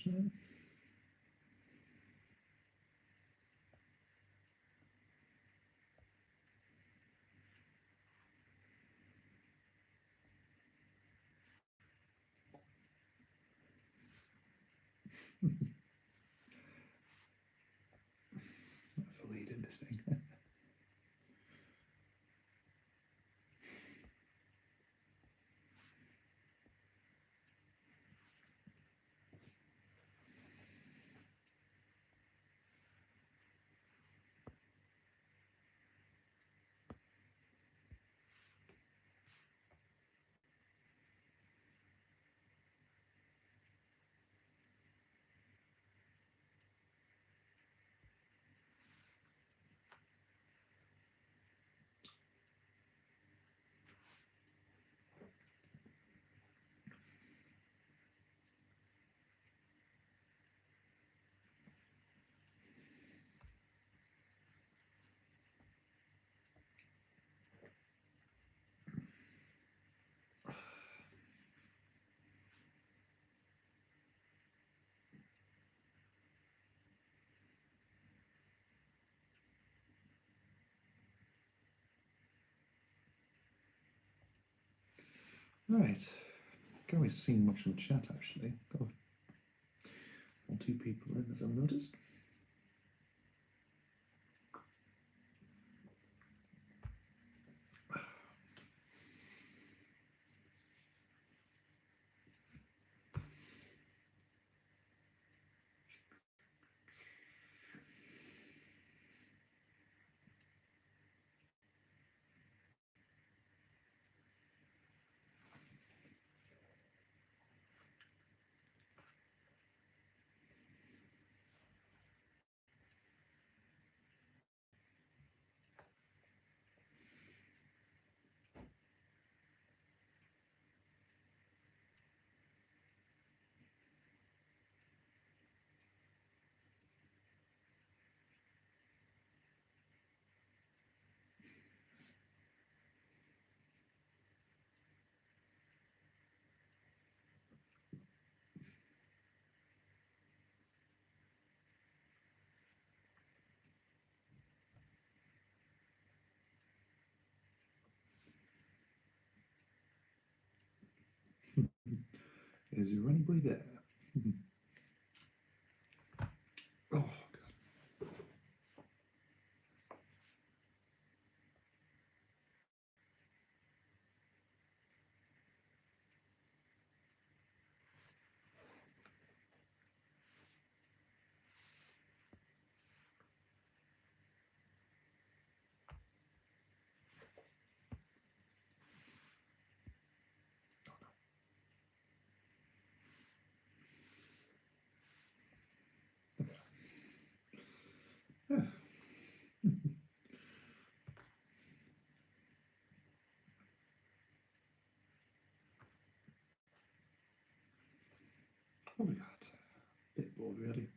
unfortunate. Not fully did this thing. Right. Can't really see much in the chat actually. Got one or two people in as I've noticed. Is there anybody there? Oh, God. Yeah. What we got? A bit bored really.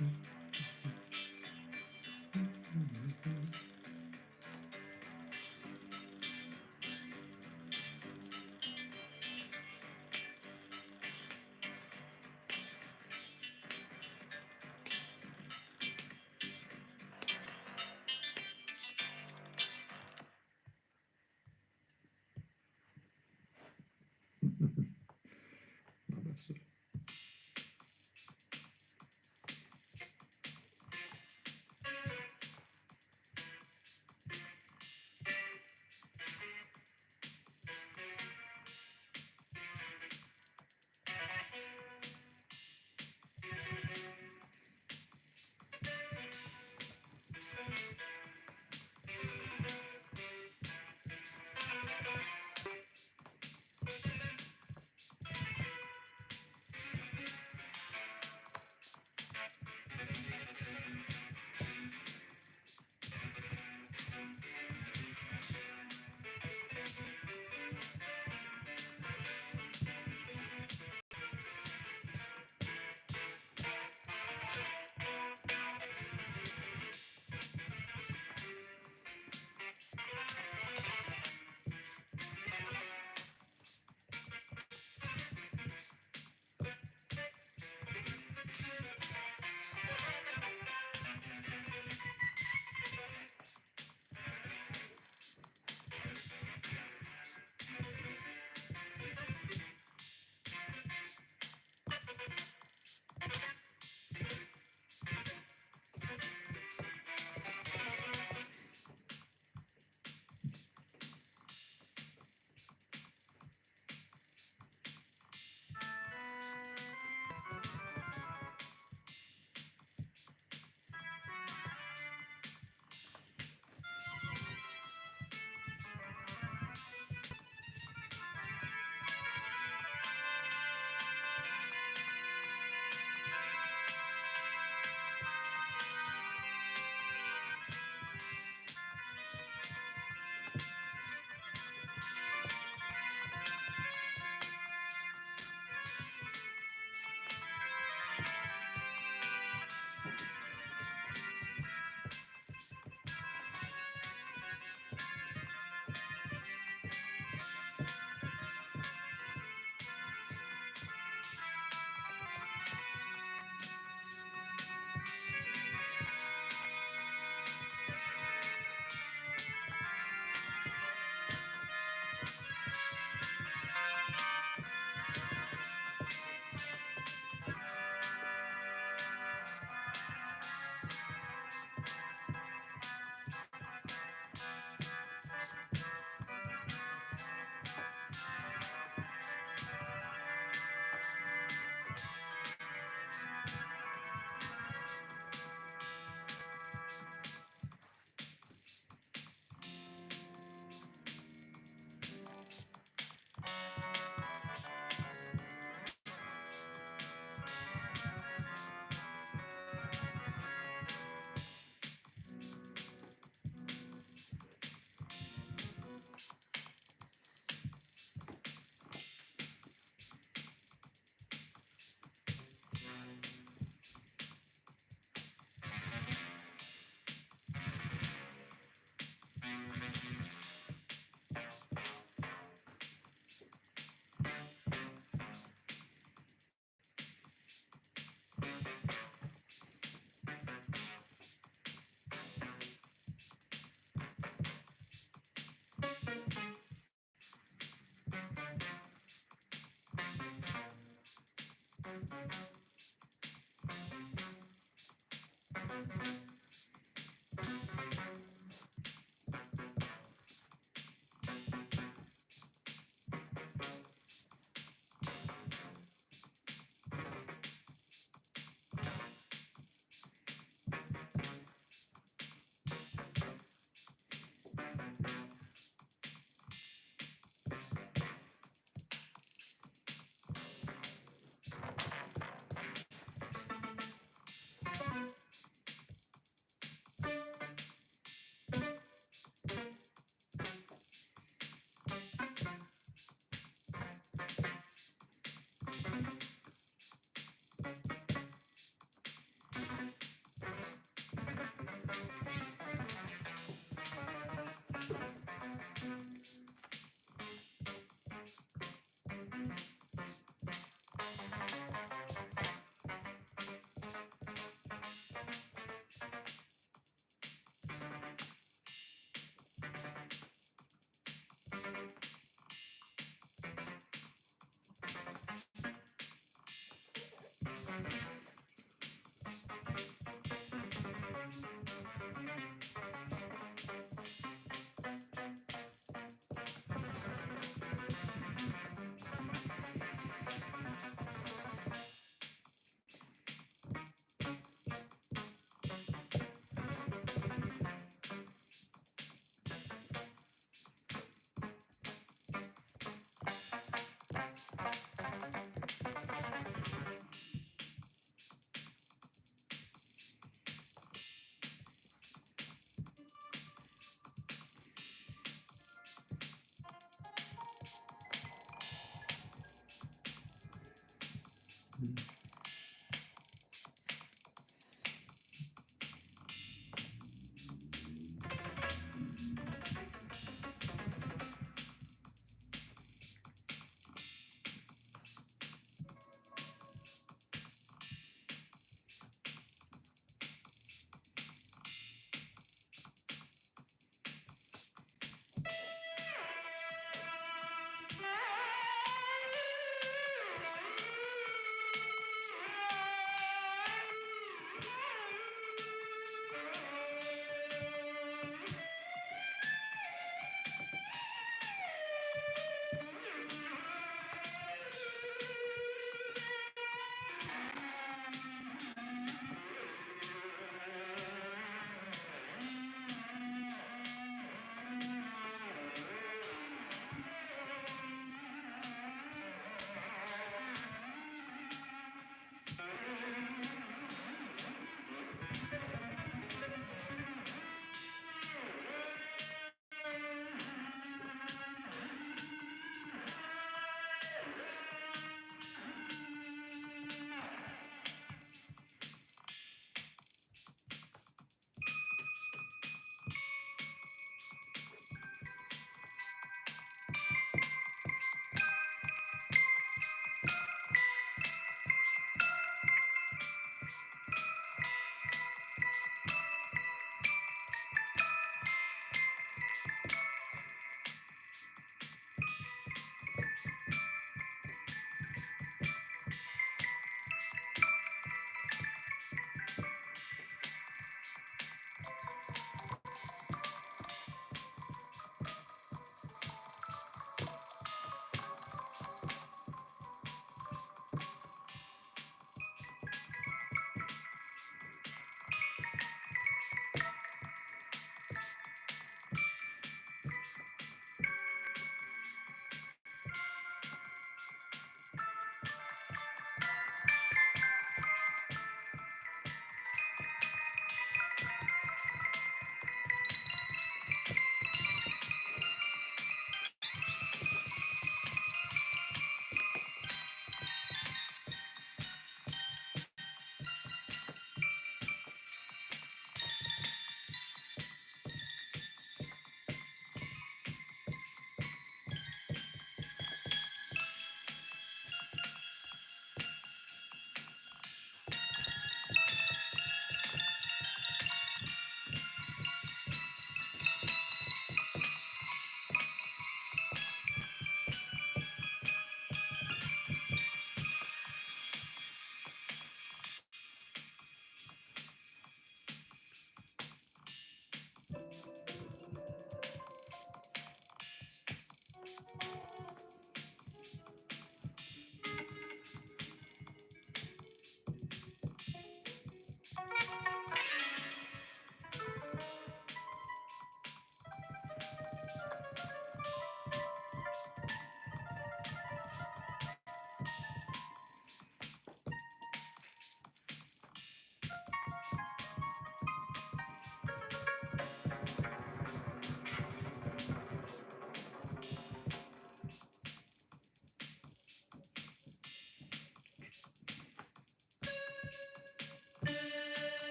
Not bad stuff.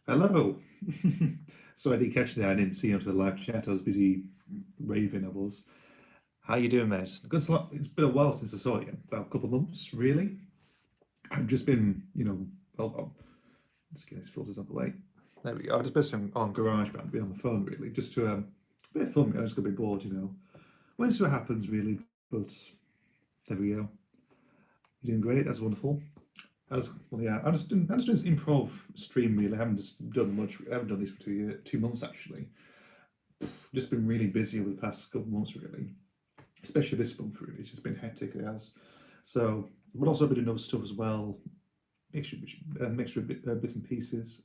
Hello. So I did catch that. I didn't see you onto the live chat. I was busy raving. I was. How you doing, mate? Good. It's been a while since I saw you. About a couple of months, really. I've just been, let's get these filters out the way. There we go. I've just been on GarageBand, been on the phone, really, just to a bit of fun. I was going to be bored, When see what happens, really. But there we go. You're doing great. That's wonderful. Yeah, I just did this improv stream, really. I haven't just done much. I haven't done this for 2 months, actually. Just been really busy over the past couple of months, really. Especially this month, really. It's just been hectic, it has. So, but also I've been doing other stuff as well. Mixture of bits and pieces.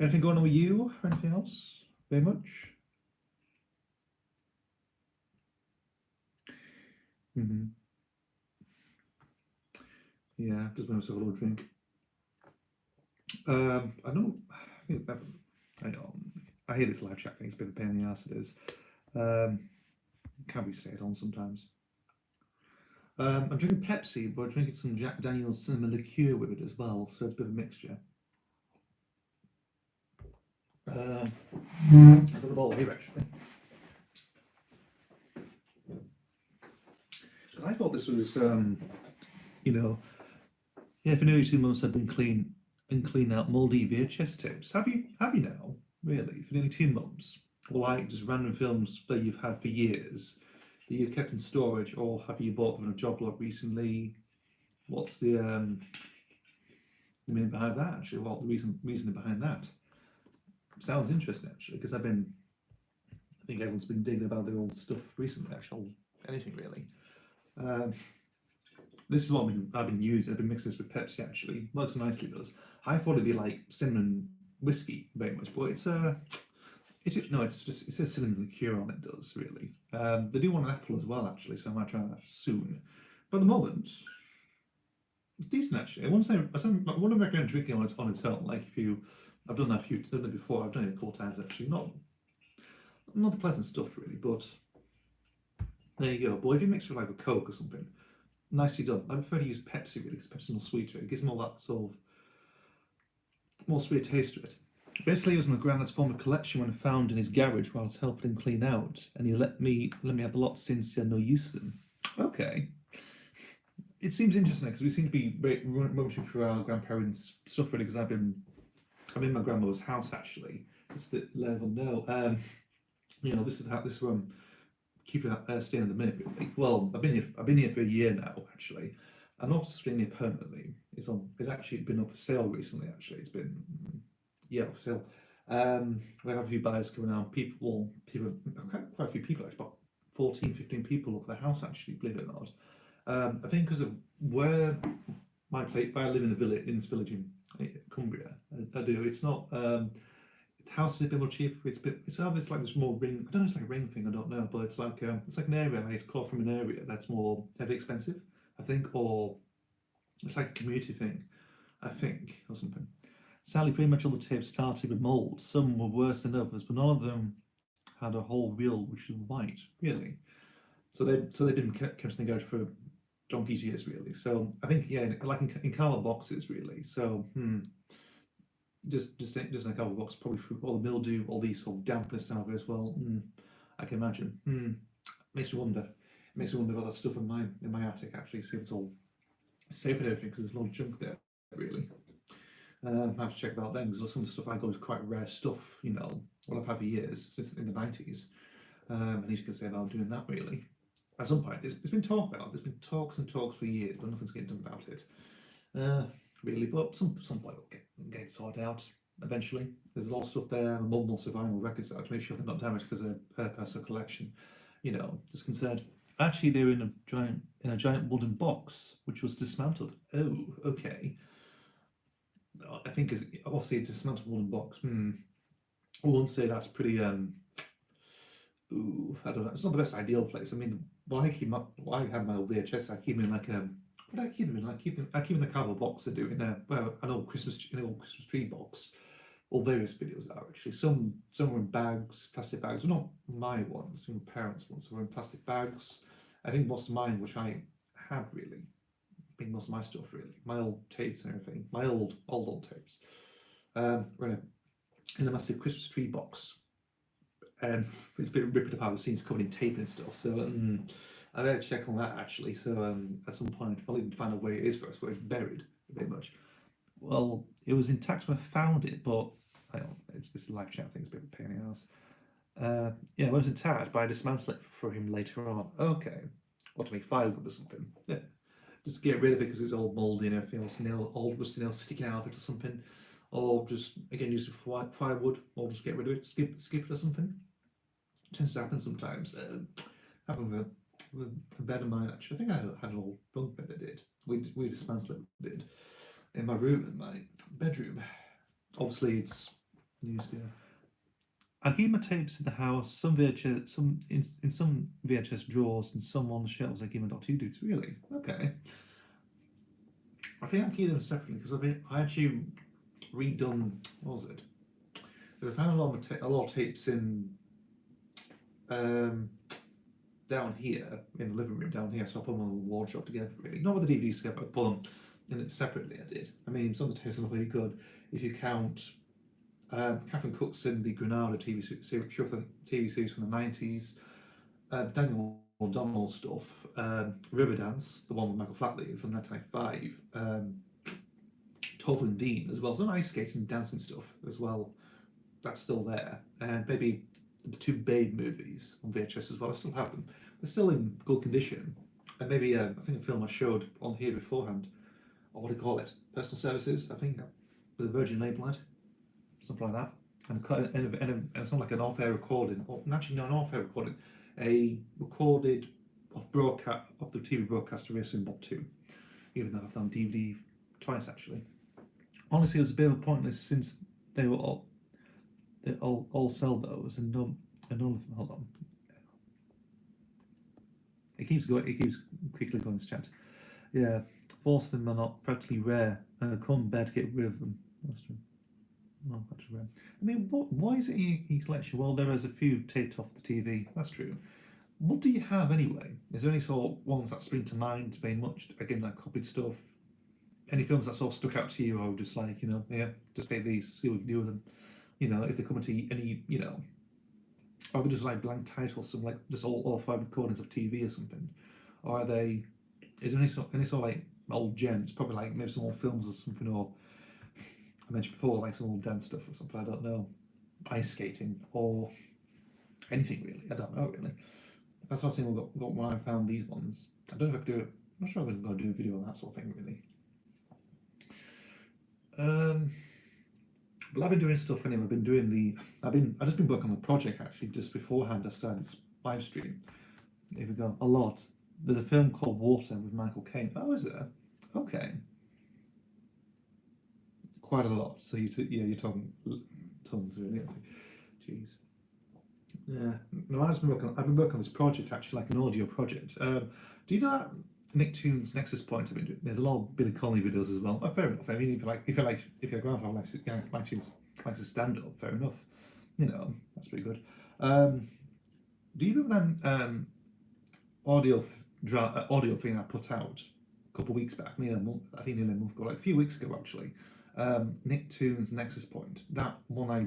Anything going on with you? Or anything else? Very much? Yeah, just made myself a little drink. I hear this live chat thing, it's been a pain in the ass, it is. Can be stayed on sometimes. I'm drinking Pepsi, but I'm drinking some Jack Daniel's cinnamon liqueur with it as well, so it's a bit of a mixture. I've got the bottle here, actually. I thought this was, for nearly 2 months I've been clean out mouldy VHS tapes. Have you now? Really? For nearly 2 months? Or like just random films that you've had for years that you've kept in storage, or have you bought them on a job lot recently? What's the meaning behind that, actually? What the reasoning behind that? Sounds interesting, actually, because I think everyone's been digging about the old stuff recently, actually. Anything, really. This is what I've been using. I've been mixing this with Pepsi, actually. Works nicely, does. I thought it'd be like cinnamon whiskey very much, but it's a cinnamon liqueur on it, does, really. They do want an apple as well, actually, so I might try that soon. But at the moment, it's decent, actually. I wouldn't recommend drinking on its own. Like, I've done it before. I've done it a couple times, actually. Not the pleasant stuff, really, but there you go. But if you mix it with like a Coke or something, nicely done. I prefer to use Pepsi, really, because Pepsi's more sweeter. It gives them all that sort of more sweet taste to it. Basically, it was my granddad's former collection when I found in his garage while I was helping him clean out, and he let me have the lot since he had no use for them. Okay. It seems interesting because we seem to be rummaging through our grandparents' stuff, really, because I'm in my grandmother's house, actually, just to let everyone know. This is where I'm keeping staying at the minute, really. Well, I've been here for a year now, actually. I'm not staying here permanently. It's actually been up for sale recently, actually. It's been up for sale. We have a few buyers coming out. Quite a few people, actually, about 14, 15 people look at the house, actually, believe it or not. I think because of where I live in this village in Cumbria. I do. It's not. The house is a bit more cheap. It's obviously like this more ring. I don't know. It's like a ring thing. I don't know, but it's like an area. Like it's called from an area that's more heavy expensive, I think, or it's like a community thing, I think, or something. Sadly, pretty much all the tapes started with mold. Some were worse than others, but none of them had a whole reel which was white. Really. So they didn't kept in the garage for donkey's years, really. So I think, yeah, like in cardboard boxes, really. So just in a cardboard box, probably through all the mildew, all these sort of dampness out of it as well. I can imagine. Makes me wonder. Makes me wonder about that stuff in my attic, actually, see if it's all safe and everything, because there's a lot of junk there, really. I have to check about them, because some of the stuff I got is quite rare stuff, what I've had for years, since in the 90s. I need to say about doing that, really. At some point, it's been talked about. There's been talks and talks for years, but nothing's getting done about it. Really, but some point will get sorted out eventually. There's a lot of stuff there. My mum wants a vinyl records out to make sure they're not damaged because of her personal collection. Just concerned. Actually, they were in a giant wooden box which was dismantled. Oh, okay. I think obviously it's a dismantled wooden box. I won't say that's pretty. I don't know. It's not the best ideal place. I mean, I have my old VHS. I keep them in like what do I keep them in? I keep them in the cardboard box. I do in an old Christmas tree box. All various videos are actually. Some were in bags, plastic bags. Well, not my ones. Some parents' ones were in plastic bags. I think most of mine, which I had really, being most of my stuff really, my old tapes and everything, my old tapes, were in a massive Christmas tree box. And it's been ripped apart. The scenes covered in tape and stuff. So I better check on that actually. So at some point, I'll even find out where it is first, where it's buried, a bit much. Well, it was intact when I found it, but it's this live chat thing's a bit of a pain in the ass. Yeah, it was intact, but I dismantled it for him later on. Okay, what to make firewood or something? Yeah, just get rid of it because it's all mouldy and everything else, old rusty nails sticking out of it or something, or just again use it for firewood, or just get rid of it, skip it or something. It tends to happen sometimes. Happened with a bed of mine actually. I think I had an old bunk bed. I did. We dismantled it. Did in my room, in my bedroom. Obviously, it's used. Yeah. I keep my tapes in the house. Some VHS, in some VHS drawers, and some on the shelves. I keep my Doctor Who dudes. Really? Okay. I think I keep them separately because I actually redone. What was it? Because I found a lot of tapes in down here in the living room down here, so I put them on the wardrobe together. Really, not with the DVDs together, but put them in it separately. I did. I mean, some of the tapes are not very good if you count. Catherine Cook's in the Granada TV series from the 90s, Daniel O'Donnell stuff, Riverdance, the one with Michael Flatley from 1995, Tove and Dean as well. Some ice skating, dancing stuff as well. That's still there, and maybe the two Babe movies on VHS as well. I still have them. They're still in good condition, and maybe I think a film I showed on here beforehand, or what do you call it? Personal Services, I think, with a Virgin label on it. Something like that, and it's not like an off-air recording, or actually not an off-air recording, a recorded of the TV broadcast of Racing Bob 2, even though I've done DVD twice actually. Honestly, it was a bit of a pointless since they all sell those and none of them. Hold on, it keeps quickly going to chat. Yeah, force them are not practically rare, and I come better to get rid of them. That's true. No, that's rare. I mean, why is it in your collection? Well, there is a few taped off the TV. That's true. What do you have anyway? Is there any sort of ones that spring to mind? Being much again like copied stuff. Any films that sort of stuck out to you, or just like yeah, just take these, see what we can do with them. If they come into any, are they just like blank titles, some like just all 5 recordings of TV or something, or are they? Is there any sort of like old gems? Probably like maybe some old films or something, or I mentioned before, like some old dance stuff or something, I don't know, ice skating or anything really, I don't know really. That's what I think got when I found these ones. I don't know if I could do it, I'm not sure I'm going to do a video on that sort of thing really. But I've been doing stuff anyway. I've just been working on a project actually just beforehand I started this live stream. Here we go, a lot. There's a film called Water with Michael Caine. Oh, is there? Okay. quite a lot. So you're talking tons really. Jeez. Yeah. No, I've been working on this project actually, like an audio project. Do you know that Nicktoons Nexus Point I've been doing? There's a lot of Billy Connolly videos as well. Oh, fair enough. I mean, if your grandfather likes to stand up, fair enough. You know, that's pretty good. Do you remember that audio thing I put out a couple of weeks back? Nearly a month, I think nearly a month ago, like a few weeks ago actually. Nicktoons Nexus Point. That one I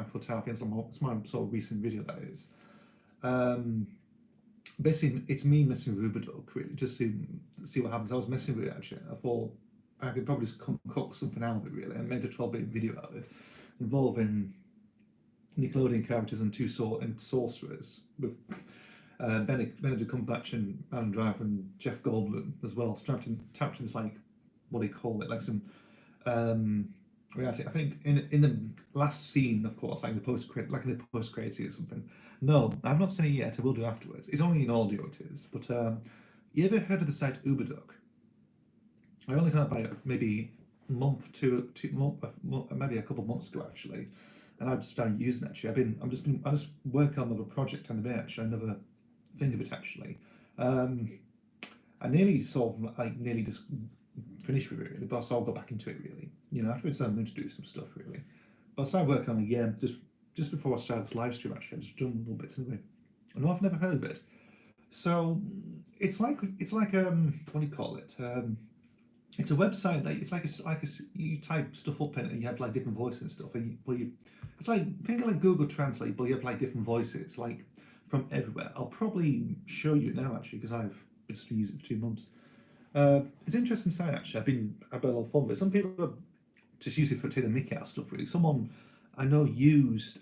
put out. It's my sort of recent video, that is. Basically, it's me messing with Uberduck, really, just to see what happens. I was messing with it actually. I thought I could probably just cook something out of it, really. I made a 12-bit video out of it involving Nickelodeon characters and two sorcerers with Benedict Cumberbatch and Adam Driver and Jeff Goldblum as well, trapped in this, like, what do you call it, like some reality. I think in the last scene, of course, like in the post credits or something. No, I've not seen it yet. I will do afterwards. It's only in audio, it is. But you ever heard of the site Uberduck? I only found out about it maybe a month, maybe a couple of months ago actually, and I've just started using it actually. I'm just working on another project on the bit actually, another thing of it actually. I nearly just finished with it really, but I'll go back into it really. You know, afterwards I'm going to do some stuff really. But I started working on it again just before I started this live stream actually. I just done little bits anyway. I know I've never heard of it. So it's like what do you call it? It's a website that it's like you type stuff up in it and you have like different voices and stuff. It's like think of like Google Translate, but you have like different voices like from everywhere. I'll probably show you now actually because I've just been using it for 2 months. It's an interesting site actually. I've had a lot of fun with it. Some people just use it for taking the mickey out of stuff really. Someone I know used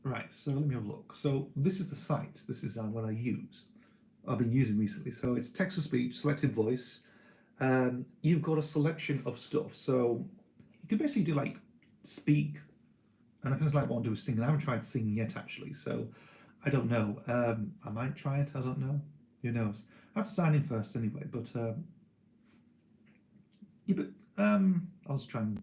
right. So let me have a look. So this is the site. This is what I've been using recently. So it's text to speech, selected voice. You've got a selection of stuff. So you can basically do like speak, and I think it's like what I do is singing. I haven't tried singing yet actually, so I don't know. I might try it. I don't know. Who knows? I have to sign in first anyway. But I'll just try and.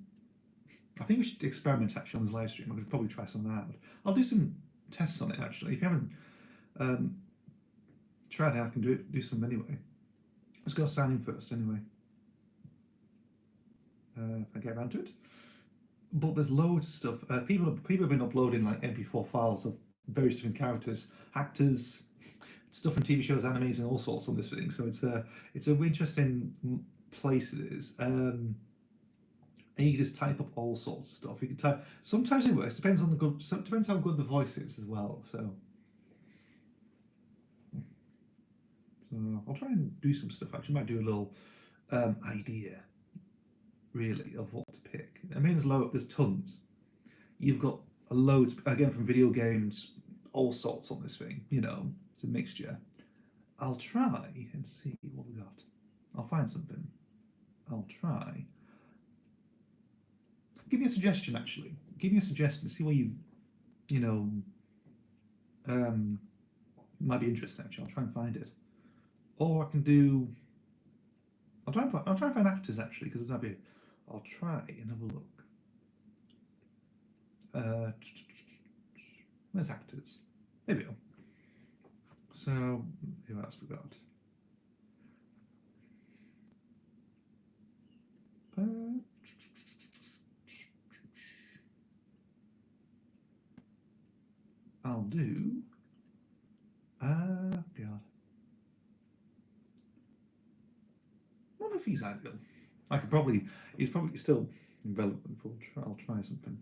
I think we should experiment actually on this live stream. I could probably try something out. I'll do some tests on it actually. If you haven't tried it, I can do some anyway. Let's go sign in first anyway. If I get around to it. But there's loads of stuff. People have been uploading like MP4 files of various different characters, actors, stuff from TV shows, animes, and all sorts on this thing. So it's a interesting place it is. And you can just type up all sorts of stuff. You can type. Sometimes it works. Depends how good the voice is as well. So I'll try and do some stuff. Actually, I might do a little idea, really, of what to pick. I mean, there's tons. You've got loads again from video games, all sorts on this thing. You know, it's a mixture. I'll try and see what we got. I'll find something. I'll try. Give me a suggestion, actually. Give me a suggestion. See what might be interesting. Actually, I'll try and find it. Or I can do. I'll try and find actors actually, because that'd be. I'll try and have a look. Where's actors? There we go. So who else we got? I'll do. God. I wonder if he's ideal. He's probably still relevant. I'll try something.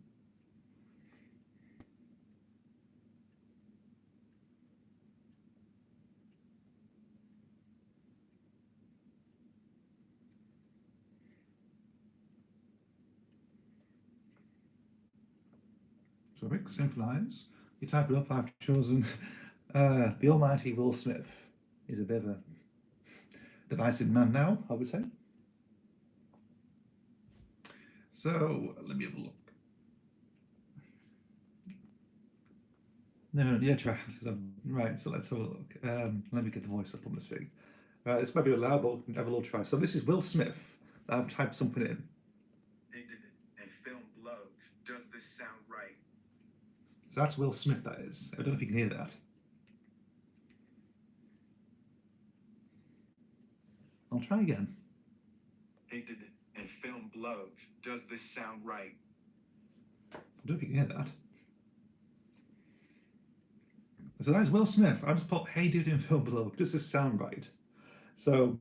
So Rick Symphonize. You type it up, I've chosen the almighty Will Smith. He's a bit of a divisive man now, I would say. So let me have a look. No, yeah, try. Right, so let's have a look. Let me get the voice up on this thing. This might be loud, but we can have a little try. So this is Will Smith. I've typed something in. this sound right? So that's Will Smith, that is. I don't know if you can hear that. I'll try again. Painted and film blow. Does this sound right? I don't know if you can hear that. So that's Will Smith. I just put, hey dude in film below. Does this sound right? So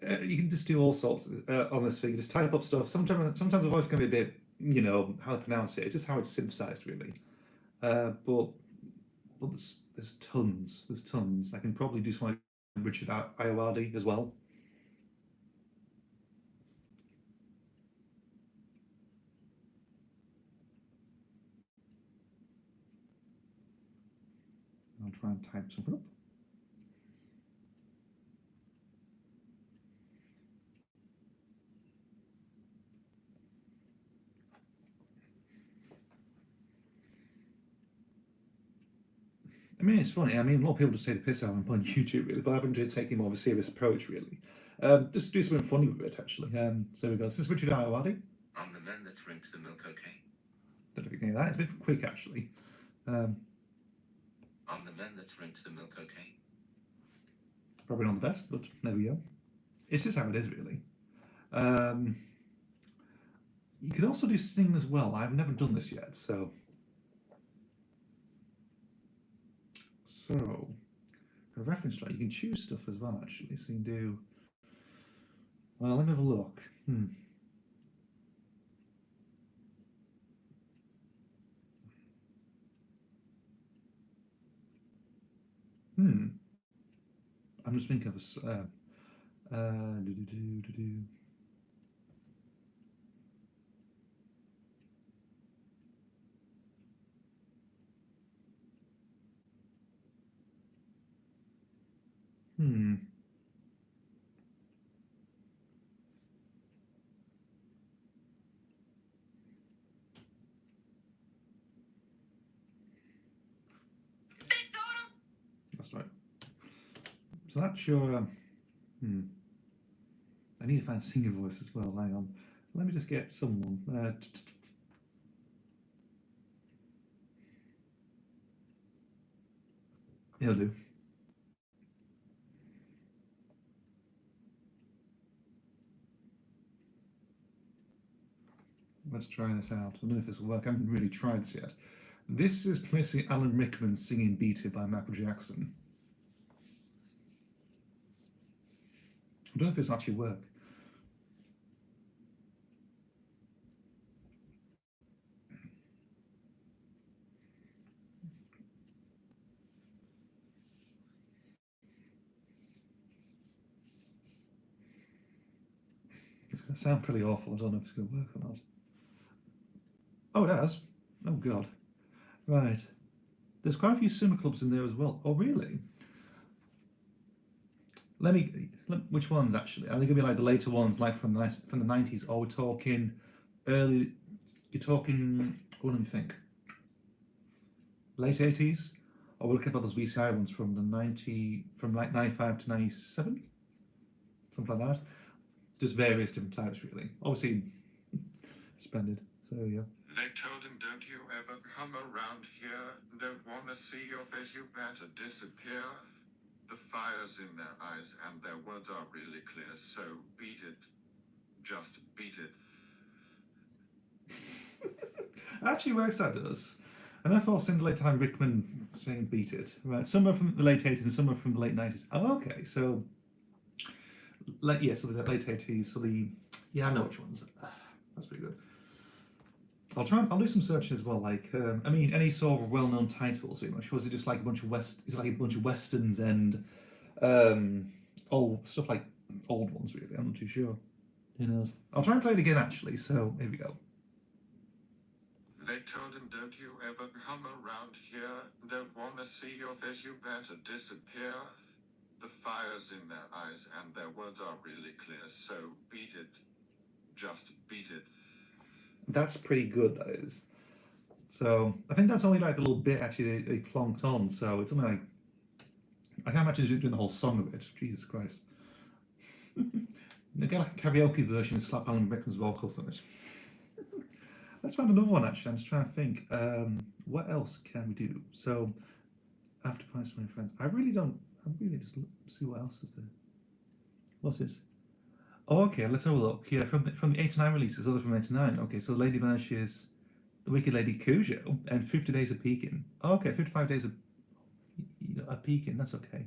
you can just do all sorts on this thing. Just type up stuff. Sometimes the voice can be a bit, you know, how to pronounce it. It's just how it's synthesized, really. But there's tons. There's tons. I can probably do something like Richard Ayoade as well. I'll try and type something up. I mean, it's funny. I mean, a lot of people just take the piss out of him on YouTube, really, but I've been taking more of a serious approach, really. Just do something funny with it, actually. So we go. This is Richard Ayoade. I'm the man that drinks the milk, okay? Don't know if you can hear that. It's a bit quick, actually. I'm the man that drinks the milk, okay? Probably not the best, but there we go. It's just how it is, really. You can also do sing as well. I've never done this yet, so a reference track, you can choose stuff as well, actually. So you can do, well, let me have a look. I'm just thinking of That's right. So that's your. I need to find a singing voice as well. Hang on. Let me just get someone. He'll do. Let's try this out. I don't know if this will work. I haven't really tried this yet. This is basically Alan Rickman singing Beat It by Michael Jackson. I don't know if this actually works. It's going to sound pretty awful. I don't know if it's going to work or not. Oh, it has. Oh, God. Right. There's quite a few cinema clubs in there as well. Oh, really? Which ones, actually? Are they going to be like the later ones, like from the 90s? Or we're talking early... You're talking... What do you think? Late 80s? Or we're looking at those VCI ones from like 95 to 97? Something like that. Just various different types, really. Obviously, splendid. So, yeah. They told him, don't you ever come around here. Don't want to see your face, you better disappear. The fire's in their eyes and their words are really clear. So beat it. Just beat it. Actually works, that does. And therefore, I'll sing the late time Rickman saying Beat It. Right, some are from the late 80s and some are from the late 90s. Oh, okay, so... so the late 80s, so yeah, I know which ones. That's pretty good. I'll do some searching as well, like, I mean, any sort of well-known titles, pretty much, or is it just like a bunch of westerns and old stuff, like old ones, really? I'm not too sure. Who knows? I'll try and play it again, actually, so here we go. They told him, don't you ever come around here. Don't want to see your face, you better disappear. The fire's in their eyes and their words are really clear. So beat it. Just beat it. That's pretty good, that is. So I think that's only like the little bit actually they plonked on. So it's something like, I can't imagine doing the whole song of it. Jesus Christ. Get like a karaoke version and slap Alan Rickman's vocals on it. Let's find another one actually. I'm just trying to think. What else can we do? So after Price My Friends, I really don't. I really just see what else is there. What's this? Oh, okay. Let's have a look. Yeah, from the '89 releases, other from '89. Okay, so Lady Vanishes, The Wicked Lady Cujo, and 50 Days of Pekin. Oh, okay, 55 Days of Pekin. That's okay.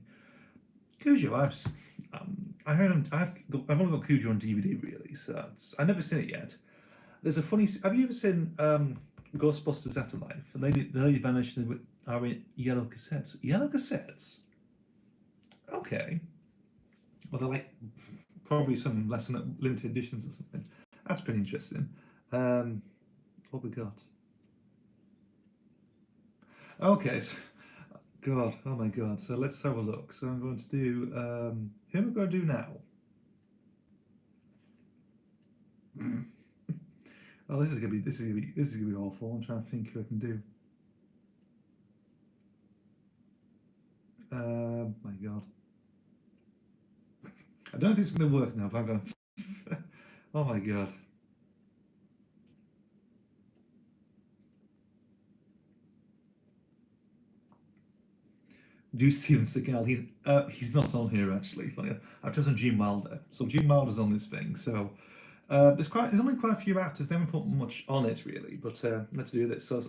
Cujo, I heard him. I've only got Cujo on DVD really, so I've never seen it yet. There's a funny. Have you ever seen Ghostbusters Afterlife? The lady vanished are in yellow cassettes. Yellow cassettes. Okay. Well, they're like probably some less than limited editions or something. That's pretty interesting. What we got? Okay. So, God. Oh my God. So let's have a look. So I'm going to do. Who am I going to do now? Oh, this is gonna be awful. I'm trying to think who I can do. My God. I don't think it's gonna work now, but I'm going. Oh my God. Do Steven Seagal? He's not on here actually. Funny. I've chosen Gene Wilder. So Gene Wilder's on this thing. So there's only quite a few actors. They haven't put much on it really. But let's do this. So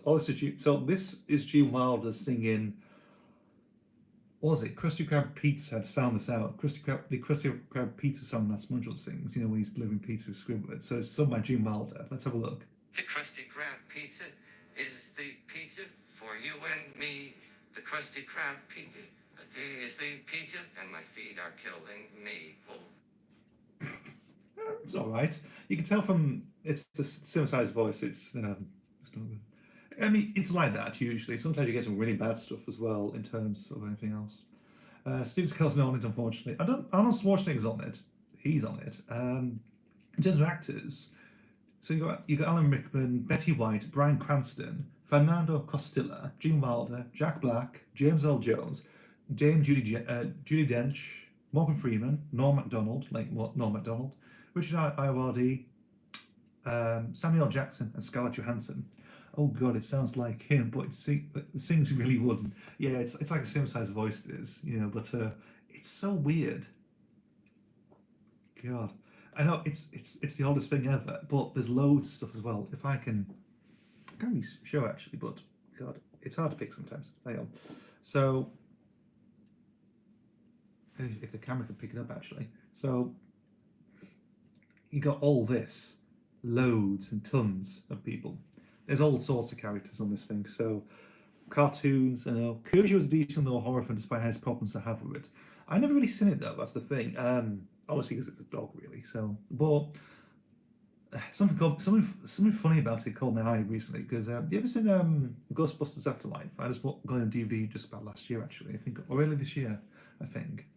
this is Gene Wilder singing. What was it? Krusty Krab Pizza. I just found this out. The Krusty Krab Pizza song that SpongeBob sings. You know, when he's delivering pizza with Scribblet. So it's sung by Gene Wilder. Let's have a look. The Krusty Krab pizza is the pizza for you and me. The Krusty Krab pizza is the pizza, and my feet are killing me. Oh. It's all right. You can tell from it's the synthesized voice. It's not good. I mean, it's like that usually. Sometimes you get some really bad stuff as well in terms of anything else. Steven Seagal's not on it, unfortunately. Arnold Schwarzenegger's on it. He's on it. In terms of actors, so you got Alan Rickman, Betty White, Bryan Cranston, Fernando Costilla, Gene Wilder, Jack Black, James Earl Jones, Judi Dench, Morgan Freeman, Norm Macdonald, Richard Ayoade, Samuel Jackson, and Scarlett Johansson. Oh God, it sounds like him, but it sings really wooden. Yeah, it's like a synthesized voice it is, you know, but it's so weird. God, I know it's the oldest thing ever, but there's loads of stuff as well. If I can't really show actually, but God, it's hard to pick sometimes. Hang on. So if the camera can pick it up actually. So you got all this, loads and tons of people. There's all sorts of characters on this thing. So cartoons, you know, Cujo was a decent little horror film despite his problems to have with it. I never really seen it though. That's the thing. Obviously because it's a dog, really. So, but something funny about it caught my eye recently. Because you ever seen Ghostbusters Afterlife? I just got on DVD just about last year, actually. I think, or early this year, I think.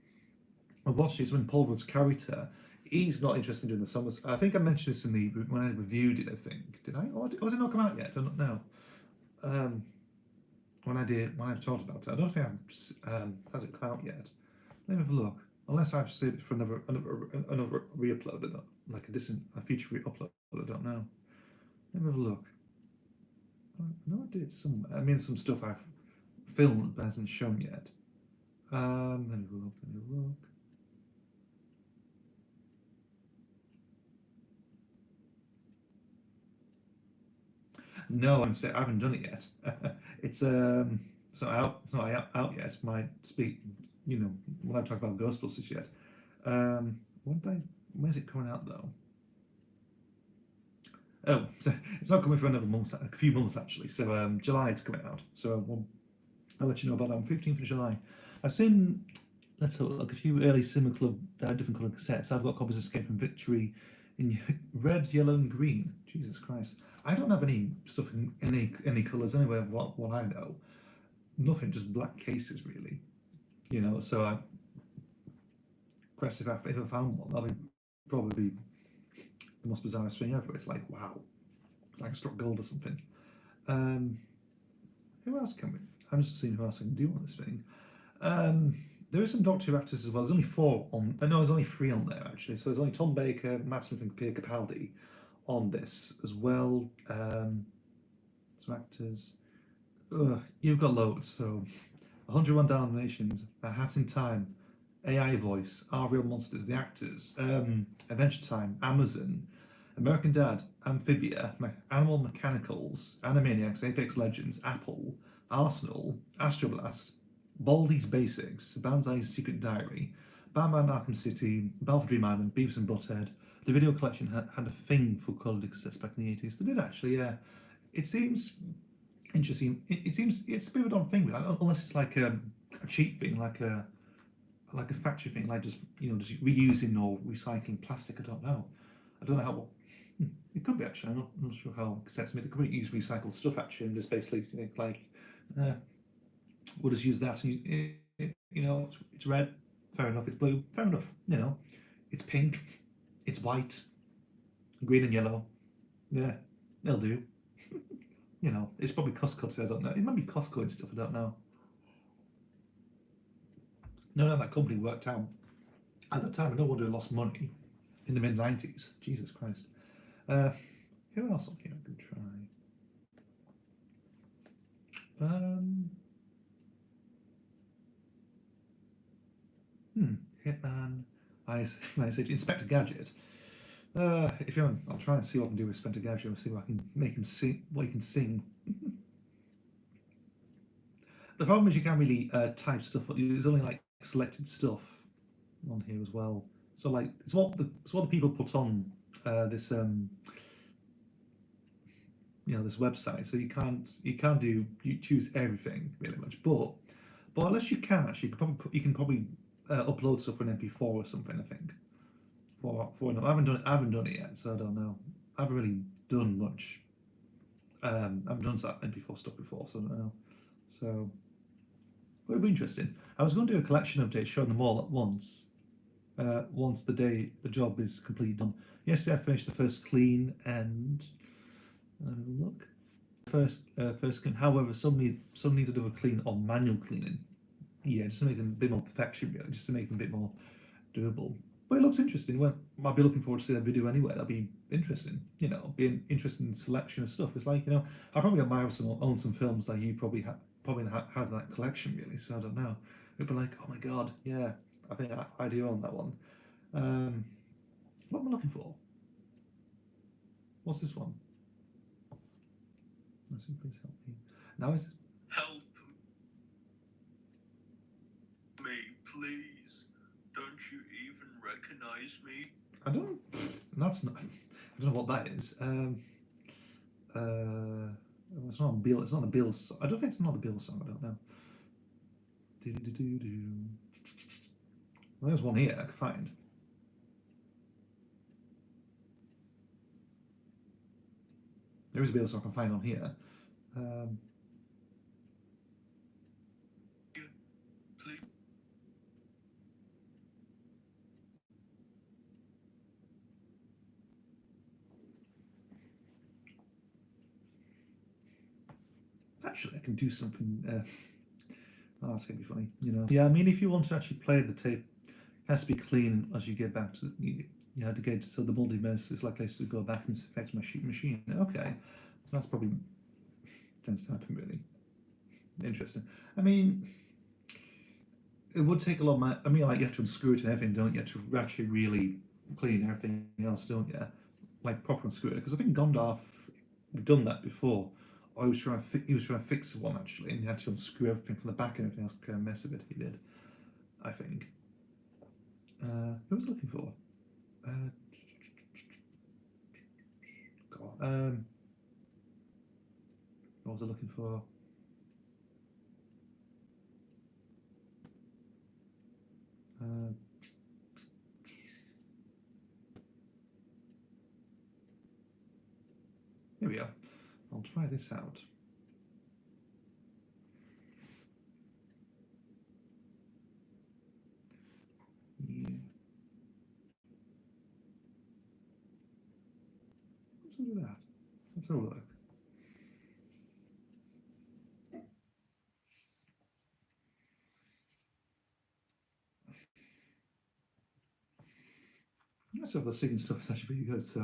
I watched it when Paul Rudd's character. He's not interested in doing the songs. I think I mentioned this when I reviewed it. I think did I? Or has it not come out yet? I don't know. When I've talked about it, I don't think has it come out yet. Let me have a look. Unless I've saved it for another re-upload, like a future re-upload. I don't know. Let me have a look. No, I did some. I mean, some stuff I've filmed but hasn't shown yet. Let me have a look. Let me have a look. No, I haven't done it yet. It's it's not out yet. It might speak, you know, when I talk about Ghostbusters yet. When's it coming out though? Oh, so it's not coming for another month, a few months actually. So July it's coming out. So I'll let you know about that on 15th of July. I've seen, let's have a look, a few early Cinema Club different coloured cassettes. I've got copies of Escape from Victory in red, yellow, and green. Jesus Christ. I don't have any stuff in any colours anywhere, what I know. Nothing, just black cases, really. You know, so I if I found one, that'd probably be the most bizarre thing ever. It's like, wow. It's like a struck gold or something. Who else can we? I'm just seeing who else I can do on this thing. There is some Doctor Who actors as well. There's only 4 on. No, there's only 3 on there actually. So there's only Tom Baker, Matt Smith, and Peter Capaldi on this as well. Some actors. You've got loads. So 101 Dalmatians, A Hat in Time, AI Voice, Are Real Monsters, The Actors, Adventure Time, Amazon, American Dad, Amphibia, Animal Mechanicals, Animaniacs, Apex Legends, Apple, Arsenal, Astroblast, Baldi's Basics, Banzai's Secret Diary, Batman Arkham City, Balfour Dream Island, Beavis and Butthead. The video collection had a thing for quality cassettes back in the 80s. They did actually, yeah. It seems interesting. It seems it's a bit of an odd thing, unless it's like a cheap thing, like a factory thing, like just just reusing or recycling plastic. I don't know how. It could be actually. I'm not sure how cassettes made. They could use recycled stuff actually, and just basically we'll just use that. And it's red. Fair enough. It's blue. Fair enough. It's pink. It's white. Green and yellow. Yeah, they'll do. It's probably Costco too, I don't know. It might be Costco and stuff, I don't know. No, that company worked out. At the time, no wonder it lost money in the mid-90s. Jesus Christ. Who else I could try? Hitman, Ice Age, Inspector Gadget. If you want, I'll try and see what I can do with Inspector Gadget and see what I can make him sing, what he can sing. The problem is you can't really type stuff. There's only like selected stuff on here as well. So like it's what the people put on this this website. So you can't choose everything really much. But unless you can actually, you can probably upload stuff for an MP4 or something. I think. I haven't done it yet, so I don't know. I haven't really done much. I haven't done that MP4 stuff before, so I don't know. So it'll be interesting. I was going to do a collection update showing them all at once. Once the job is completely done. Yesterday I finished the first clean and look. First clean. However, some need to do a clean or manual cleaning. Yeah, just to make them a bit more perfection, really, just to make them a bit more doable. But it looks interesting. Well, I'll be looking forward to see that video anyway. That'll be interesting. Be an interesting selection of stuff. It's like I probably own some films that you probably have that collection really. So I don't know. It'd be like, oh my god, yeah. I think I do own that one. What am I looking for? What's this one? Please help me. Now is it? Help me, please. Don't you even recognize me? I don't. That's not. I don't know what that is. It's not a Bill. It's not the Bills. I don't think it's not the Bills song. I don't know. Well, there's one here I can find. There is a Bills song I can find on here. Please. Actually, I can do something. Oh, that's gonna be funny, Yeah, I mean, if you want to actually play the tape, it has to be clean as you get back to to get so the multi-miss is likely to go back and affect my machine. Okay, that's probably tends to happen really. Interesting. I mean, it would take a lot of my. I mean, like you have to unscrew it and everything, don't you? To actually really clean everything else, don't you? Like proper unscrew it, because I think Gondorf done that before. He was trying to fix one actually, and he had to unscrew everything from the back and everything else. Kind of mess of it he did, I think. Who was I looking for? God. What was I looking for? Here we are. I'll try this out. Yeah. Let's do that. Let's have a look. So the singing stuff is actually pretty good. So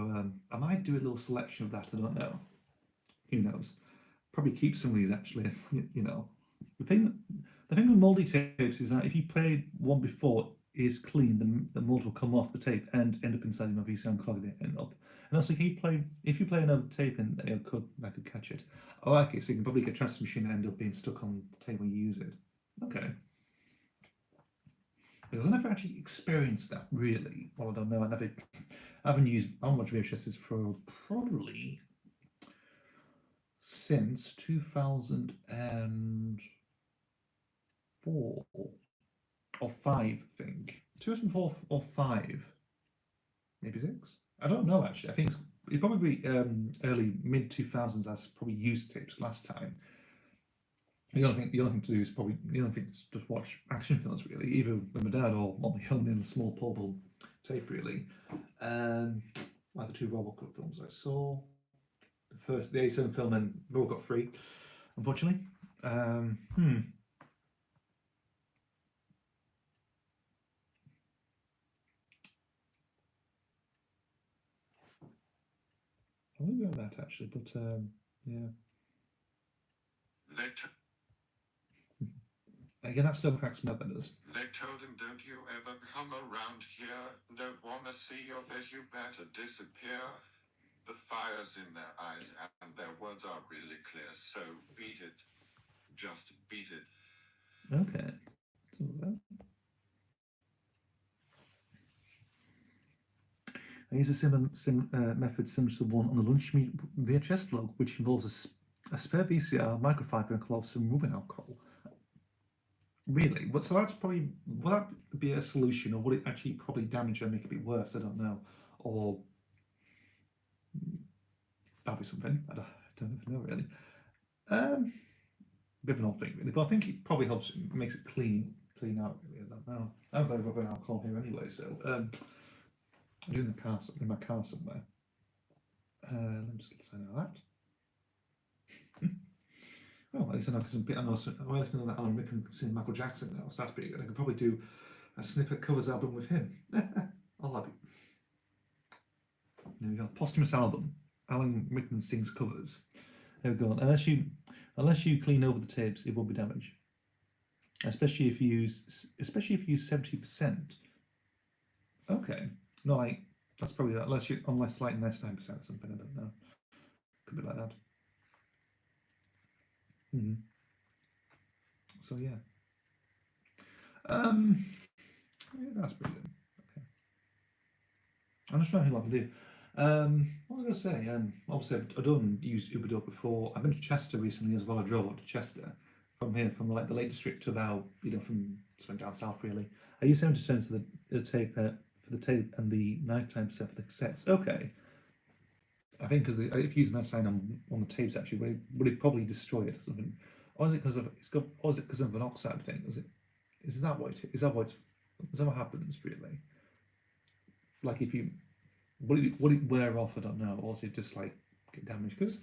I might do a little selection of that. I don't know. Who knows? Probably keep some of these actually. You know, the thing with moldy tapes is that if you play one before is clean, the mold will come off the tape and end up inside my VCR and clog it up. And also, if you play another tape in, that could catch it. Oh, okay. So you can probably get transfer machine and end up being stuck on the tape when you use it. Okay. Because I never actually experienced that really. Well, I don't know. I haven't used how much VHSs for probably since 2004 or 5, I think. 2004 or 5, maybe 6. I don't know actually. I think it'd probably be early mid 2000s. I probably used tapes last time. The only thing to do is just watch action films really, either with my dad or on my own in a small portable tape really. Like the 2 Robocop films I saw. The 87 film and Robocop 3, unfortunately. I won't go with that actually, but yeah. Again, that still cracks me up, that does. They told him, don't you ever come around here, don't wanna see your face, you better disappear. The fire's in their eyes and their words are really clear, so beat it. Just beat it. Okay. I use a similar method similar to the one on the Lunch Meat VHS blog, which involves a spare VCR, microfiber, and cloves and rubbing alcohol. Really? So that's probably, will that be a solution, or would it actually probably damage and make it a bit worse? I don't know. Or that'd be something. I don't even know really. Bit of an odd thing really, but I think it probably helps, makes it clean out really. I don't know. I've got rubbing alcohol here anyway, so I'm doing in my car somewhere. Let me just listen to that. Well, at least I know that Alan Rickman can sing Michael Jackson now, so that's pretty good. I could probably do a snippet covers album with him. I'll have it. There we go. Posthumous album. Alan Rickman sings covers. There we go. Unless you clean over the tapes, it won't be damaged. Especially if you use 70%. Okay. No, like that's probably that. Unless like 99% or something. I don't know. Could be like that. So yeah. Yeah, that's brilliant. Okay. I'm just trying to think what I can do. What was I going to say? Obviously, I've done use UberDuck before. I've been to Chester recently as well. I drove up to Chester from here, from like the Lake District to about, from went down south really. I used 70% of the tape for the tape and the nighttime set for the cassettes. Okay. I think because if you use that sign on the tapes, actually, would it probably destroy it or something? Or is it because of an oxide thing? Is that what happens really? Like if you would it wear off? I don't know, or is it just like get damaged? Because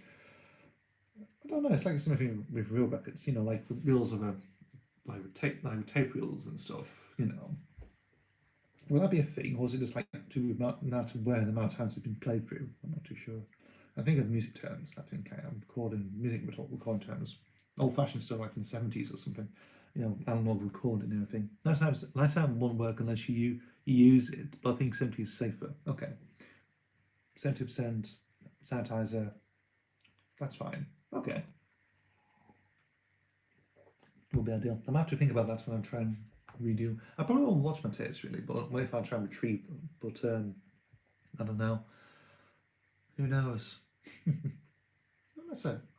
I don't know. It's like the same thing with reel records. Like with reels of tape reels and stuff. Will that be a thing, or is it just like to wear the amount of times it's been played through? I'm not too sure. I think of music terms. I think I am recording music recording terms, old-fashioned stuff like from the 70s or something. Analog recording and everything. Nighttime won't work unless you use it, but I think 70 is safer. Okay. 70% sanitizer. That's fine. Okay. Will be ideal. I might have to think about that when I'm trying to redo. I probably won't watch my tapes really, but what if I try and retrieve them? But I don't know. Who knows? I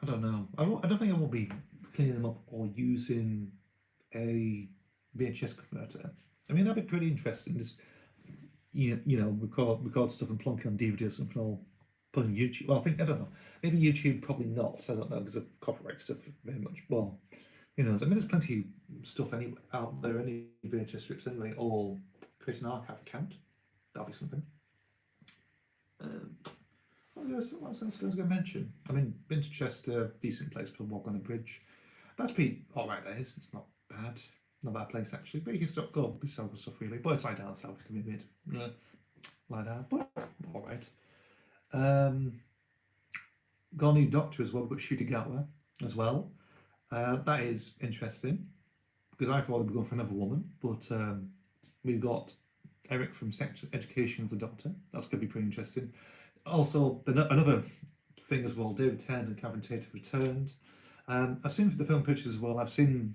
don't know. I don't think I will be cleaning them up or using a VHS converter. I mean, that'd be pretty interesting. Just record stuff and plonk it on DVD or something, or put on YouTube. Well, I don't know. Maybe YouTube, probably not. I don't know because of copyright stuff very much. Well, who knows? I mean, there's plenty of stuff out there, any VHS strips anyway, or create an archive account. That'll be something. What else I was going to mention? I mean, been to Chester, decent place to walk on the bridge. That's pretty alright. That is. It's not bad. Not a bad place actually. But you can go historical stuff really. But it's like down south, you can be a bit. like that, but all right. Got a new Doctor as well. We've got Shooty Gatwa as well. That is interesting because I thought they were going for another woman, but we've got Eric from Sex Education of the Doctor. That's going to be pretty interesting. Also, another thing as well, David Tennant and Catherine Tate have returned. I've seen the film pictures as well. I've seen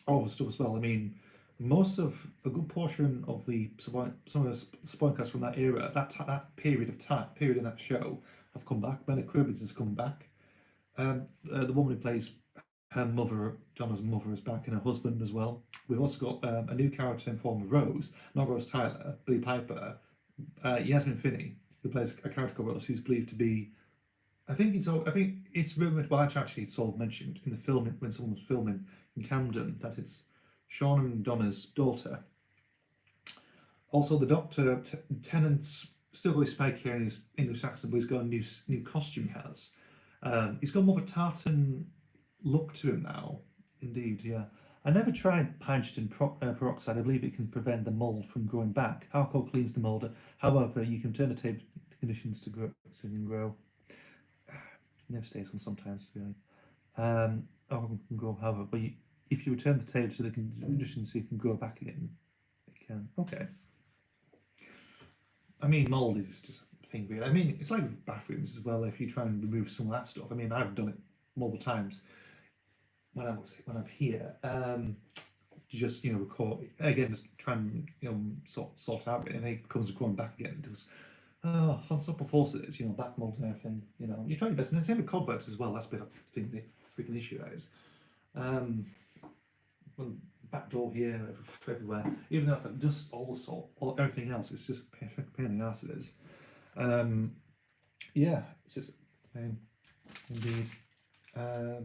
all the stuff as well. I mean, most of a good portion of some of the spoilcasts from that era, that period of time, period in that show, have come back. Bennett Cribbins has come back. The woman who plays her mother, Donna's mother, is back, and her husband as well. We've also got a new character in form of Rose, not Rose Tyler, Billy Piper, Yasmin Finney, who plays a character called Rose, who's believed to be. I think it's rumored. Well, actually, it's all mentioned in the film when someone was filming in Camden that it's Sean and Donna's daughter. Also, the Doctor Tennant's still got his spike here in his English accent, but he's got a new costume. He has. He's got more of a tartan look to him now. Indeed, yeah. I never tried hydrogen peroxide. I believe it can prevent the mold from growing back. Alcohol cleans the mold. However, you can turn the tape conditions to grow so it can grow. It never stays on sometimes, really. Alcohol can grow, however, but if you return the tape to the conditions so you can grow back again, it can. Okay. I mean, mold is just a thing, really. I mean, it's like bathrooms as well. If you try and remove some of that stuff, I mean, I've done it multiple times when I'm here. You just record again, just try and sort out it, and it comes growing back again. It does. Oh, unstoppable forces, black mold and everything. You try your best, and the same with cobwebs as well. That's a bit of a freaking issue, that is. Well, back door here, everywhere. Even though if dust also, or everything else, it's just a pain in the arse. It is. Yeah, it's just a pain, indeed. Yeah,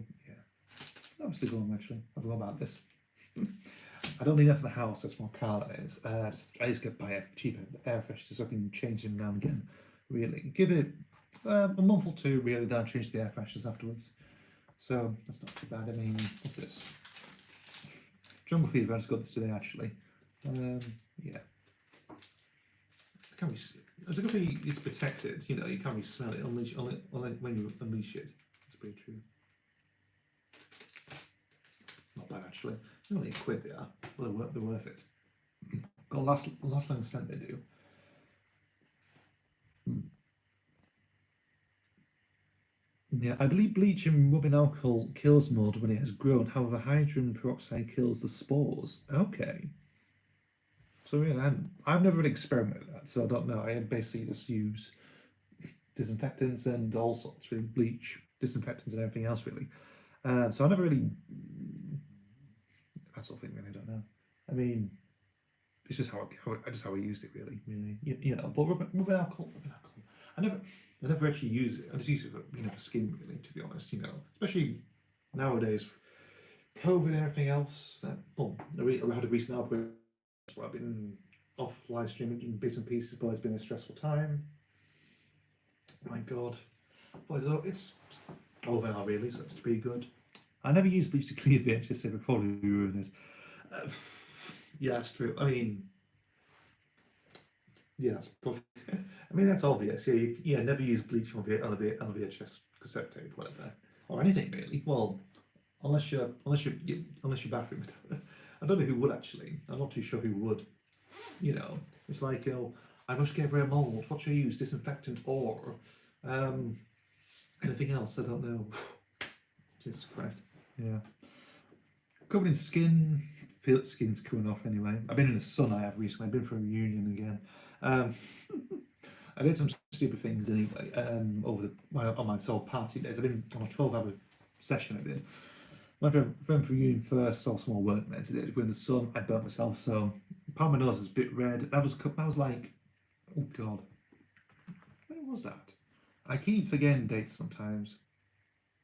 I'm still going actually. I forgot about this. I don't need that for the house. That's more car that is. I just get buy cheaper air fresheners so I can change them now and again. Really, give it a month or two. Really, then I change the air fresheners afterwards. So that's not too bad. I mean, what's this? Jungle Fever. I just got this today actually. Yeah. Can't as a good thing it's protected. You can't really smell it only when you unleash it. That's pretty true. Not bad actually. They're only £1 they are, but they're worth it. Got last long scent they do. Yeah, I believe bleach and rubbing alcohol kills mold when it has grown. However, hydrogen peroxide kills the spores. Okay. So yeah, I've never really experimented with that, so I don't know. I basically just use disinfectants and all sorts, really, bleach, disinfectants and everything else, really. So I never really. That sort of thing, really, I don't know. I mean, it's just how I used it, really. But rubbing alcohol. I never actually use it. I just use it for for skin, really. To be honest, especially nowadays, COVID and everything else. I had a recent outbreak. Where I've been off live streaming in bits and pieces, but it's been a stressful time. My God, but it's over now, really. So it's pretty good. I never use bleach to clean VHS, it would probably ruin it. Yeah, that's true. I mean, yeah, that's probably. I mean, that's obvious. Yeah, never use bleach on a VHS cassette tape, whatever, or anything really. Well, unless your bathroom. I don't know who would actually. I'm not too sure who would. It's like I must get rid of mold. What should I use? Disinfectant or anything else? I don't know. Jesus Christ. Yeah. Covered in skin. Feel that skin's coming off anyway. I've been in the sun. I have recently. I've been for a reunion again. I did some stupid things anyway. On my sort of party days. I've been on a 12-hour session. I did. My friend for reunion first, saw some more work meant to do. We're in the sun. I burnt myself, so part of my nose is a bit red. That was like, oh God, when was that? I keep forgetting dates sometimes.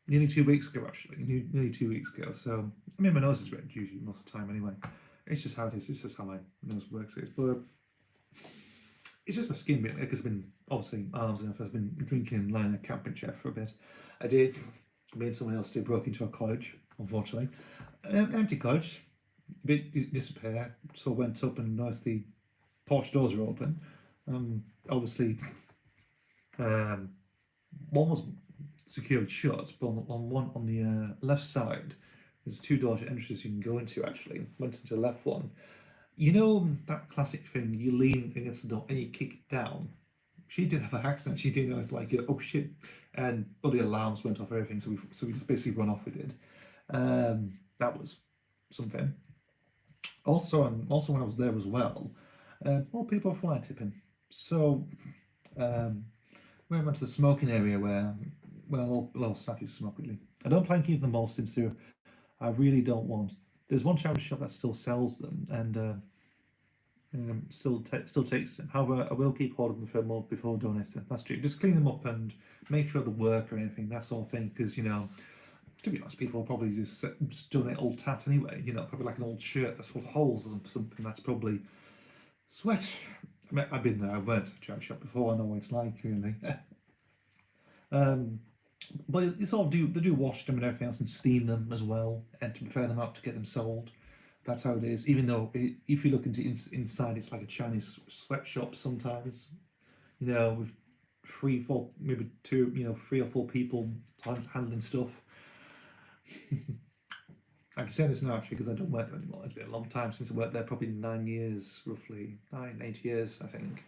Nearly 2 weeks ago, actually. Nearly 2 weeks ago. So I mean, my nose is red usually most of the time anyway. It's just how it is. It's just how my nose works. But it's just my skin, really. Because I've been obviously arms and I've been drinking, lying in a camping chair for a bit. Me and someone else broke into a college, unfortunately. Empty college, a bit disrepair. So I went up and noticed the porch doors were open. Obviously, one was secured shut, but on the left side, there's two doors entrances you can go into. Actually, went into the left one. You know that classic thing: you lean against the door and you kick it down. She did have an accident. She did. I was like, oh shit, and all the alarms went off. Everything. So we just basically run off. We did. That was something. Also, and also when I was there as well, more people are fly tipping. So we went to the smoking area where, well, all staff used to smoke really. I don't plan keeping them all since I really don't want. There's one charity shop that still sells them and still takes them. However, I will keep hold of them for more before donating. That's true. Just clean them up and make sure they work or anything. That sort of thing. Because to be honest, people will probably just donate old tat anyway. Probably like an old shirt that's full of holes or something that's probably sweat. I mean, I've been there. I went to a charity shop before. I know what it's like, really. But they sort of they do wash them and everything else and steam them as well and to prepare them out to get them sold. That's how it is. Even though if you look into inside, it's like a Chinese sweatshop sometimes. With three, four, maybe two, 3 or 4 people handling stuff. I can say this now actually because I don't work there anymore. It's been a long time since I worked there, probably 9 years, roughly 8 years, I think.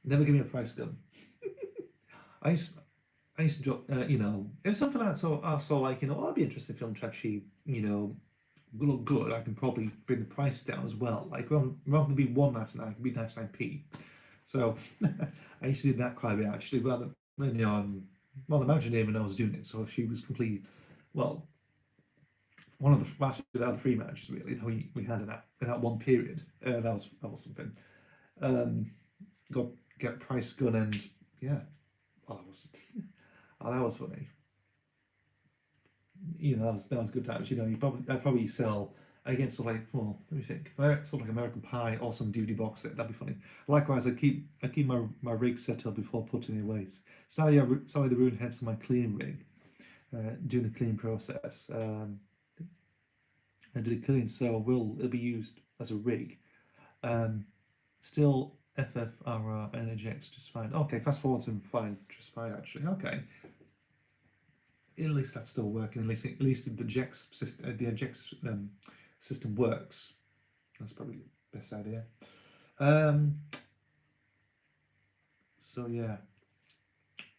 Never give me a price gun. I used to drop, if something I saw like, I'd be interested in film to actually, look good. I can probably bring the price down as well. Like rather than be 1.99, it could be 99p. So I used to do that quite a bit actually. Rather, the manager didn't even know I was doing it, so she was completely, well, one of the other 3 managers really that we had in that one period. That was something. Get price gun and yeah. Oh, that was funny. That was good times. I'd probably sell against sort of like, well, let me think, sort of like American Pie or some DVD box set. That'd be funny. Likewise, I keep my rig set up before putting it away. Sally the Rune heads to my clean rig, doing the clean process. And do the clean, so it'll be used as a rig. Still FFRR and ejects just fine. Okay, fast forwards and fine, just fine actually. Okay. At least that's still working. At least the ejects system works. That's probably the best idea. So yeah,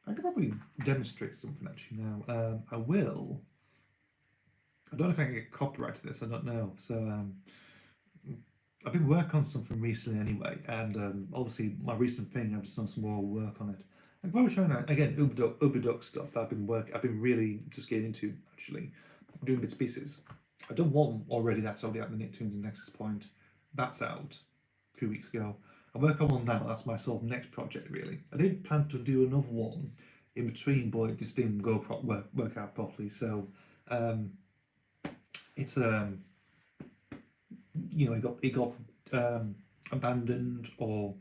I could probably demonstrate something actually now. I will. I don't know if I can get copyright to this. I don't know. So I've been working on something recently anyway, and obviously my recent thing, I've just done some more work on it. I'm probably showing that again, Uberduck stuff that I've been really just getting into actually, doing bits and pieces. I've done one already that's already out in the Nicktoons and Nexus Point. That's out a few weeks ago. I work on one now. That's my sort of next project really. I did plan to do another one in between, but it just didn't go work out properly. So it's it got abandoned, or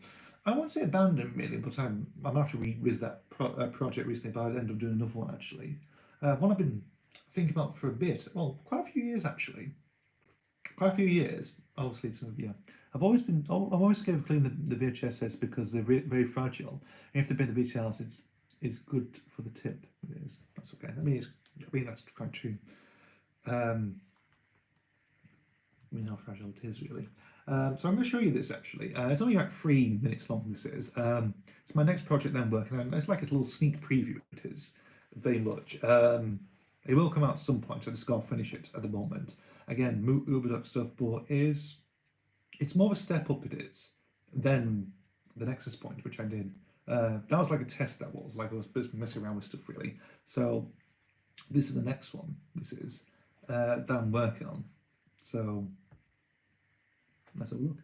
I won't say abandoned really, but I'm after revisit that project recently, but I ended up doing another one actually. One I've been thinking about for a bit, well, quite a few years actually. Quite a few years, obviously. I've always scared of cleaning the VHS sets because they're very fragile. And if they bend the VCRs, it's good for the tip. It is. That's okay. I mean that's quite true. How fragile it is really. So I'm going to show you this actually. It's only like 3 minutes long. This is. It's my next project that I'm working on. It's like a little sneak preview. It is very much. It will come out at some point. I just can't finish it at the moment. Again, Uberduck stuff, but it's more of a step up. It is than the Nexus Point, which I did. That was like a test. That was like I was just messing around with stuff really. So this is the next one. This is that I'm working on. So let's have a look.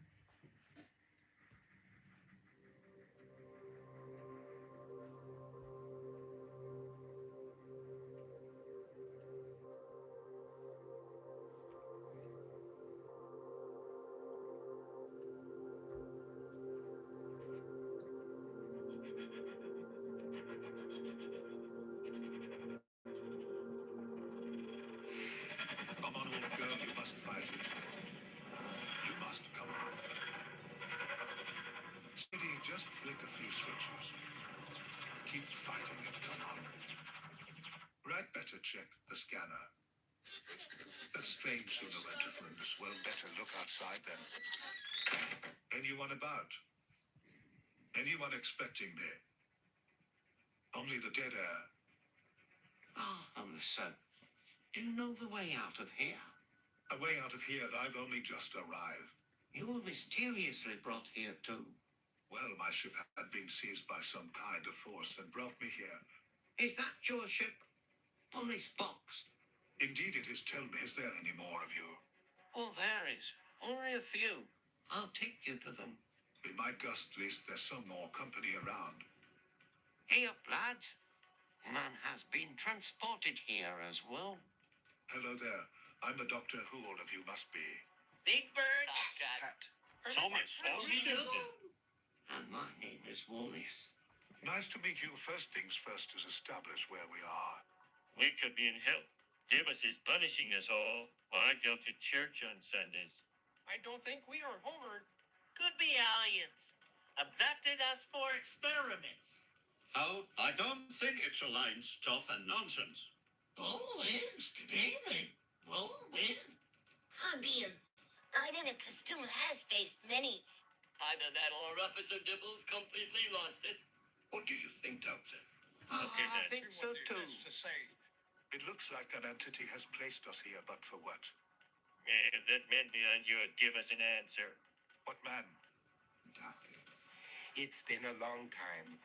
Come on, old girl, you must fight it. You must come on. Just flick a few switches. Keep fighting it, come on. Right, better check the scanner. That strange pseudo interference. Well, better look outside then. Anyone about? Anyone expecting me? Only the dead air. Oh, listen. Do you know the way out of here? A way out of here, I've only just arrived. You were mysteriously brought here too. Well, my ship had been seized by some kind of force and brought me here. Is that your ship? Police box? Indeed it is. Tell me, is there any more of you? Oh, there is. Only a few. I'll take you to them. Be my guest, at least there's some more company around. Hey up, lads. Man has been transported here as well. Hello there. I'm the Doctor Who all of you must be. Big Bird. Cat. Thomas. And my name is Wallace. Nice to meet you. First things first is establish where we are. We could be in hell. Demas is punishing us all. I go to church on Sundays. I don't think we are homered. Could be aliens. Abducted us for experiments. Oh, I don't think it's a line stuff and nonsense. Oh, yes, good evening. Well, then. Being in a costume has faced many. Either that or Officer Dibbles completely lost it. What do you think, Doctor? Okay, I then. think so too. It looks like an entity has placed us here, but for what? That man behind you would give us an answer. What man? It's been a long time.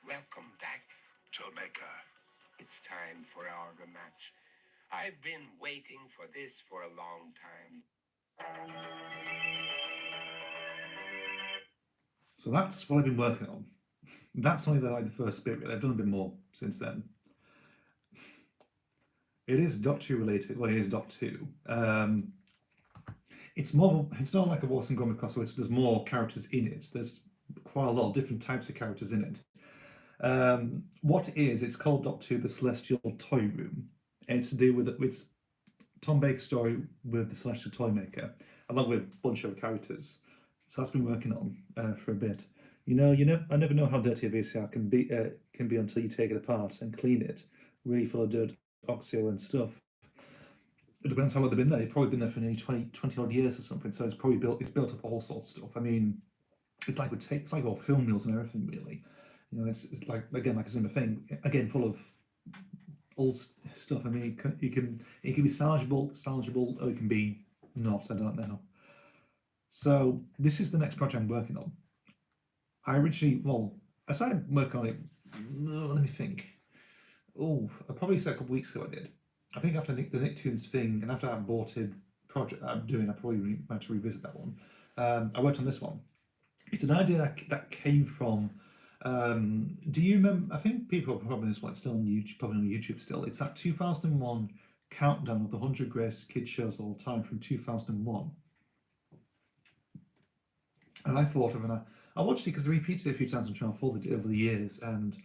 Welcome back. Tollmaker. It's time for our rematch. I've been waiting for this for a long time. So that's what I've been working on. That's only the first bit. Really. I've done a bit more since then. It is Doctor Who related. Well, it is Doctor Who. It's more. It's not like a Wallace and Gromit crossover. There's more characters in it. There's quite a lot of different types of characters in it. What it is? It's called Doctor Who: The Celestial Toy Room, and it's to do with it's Tom Baker's story with the Celestial Toy Maker, along with a bunch of characters. So that's been working on for a bit. I never know how dirty a VCR can be until you take it apart and clean it, really full of dirt, oxio and stuff. It depends how long they've been there. They've probably been there for nearly 20 odd years or something. So it's probably built up all sorts of stuff. I mean, it's like all film reels and everything really. It's like, again, like a similar thing. Again, full of old stuff. I mean, it can be salvageable, or it can be not. I don't know. So this is the next project I'm working on. I started working on it. Let me think. I probably said a couple of weeks ago I did. I think after the Nicktoons thing and after that aborted project that I'm doing, I probably might to revisit that one. I worked on this one. It's an idea that came from. Do you remember? I think people are probably this one. It's still on YouTube. Probably on YouTube still. It's that 2001 countdown of the 100 greatest kids shows of all time from 2001. And I thought of I watched it because I repeated it a few times on Channel 4 over the years, and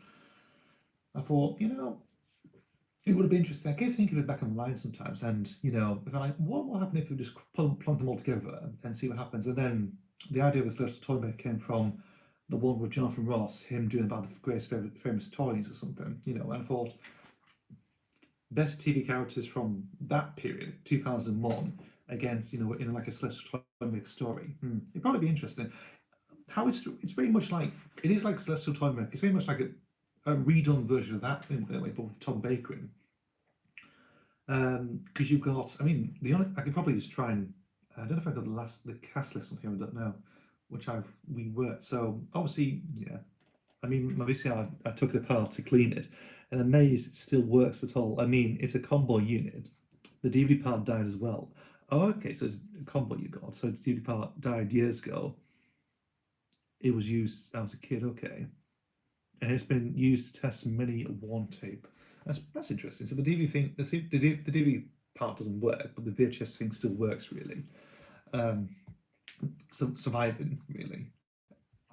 I thought, it would have been interesting. I keep thinking of it back in my mind sometimes, and if I'm like, what will happen if we just plunk them all together and see what happens? And then the idea of this little toy maker came from the one with Jonathan Ross, him doing about the greatest famous toys or something, and I thought, best TV characters from that period, 2001, against, in like a Celestial Toy Maker story. It'd probably be interesting. It's very much like, it is like Celestial Toy Maker. It's very much like a redone version of that in a way, but with Tom Baker in. Because you've got, I could probably just try and, I don't know if I've got the cast list on here, I don't know, which I've reworked. So obviously, yeah, my VCR, I took it apart to clean it, and I'm amazed it still works at all. It's a combo unit. The DVD part died as well. Oh, okay, so it's a combo you got. So its DVD part died years ago. It was used, I was a kid, okay. And it's been used to test mini one tape. That's interesting. So the DVD thing, the DVD part doesn't work, but the VHS thing still works really. Surviving really.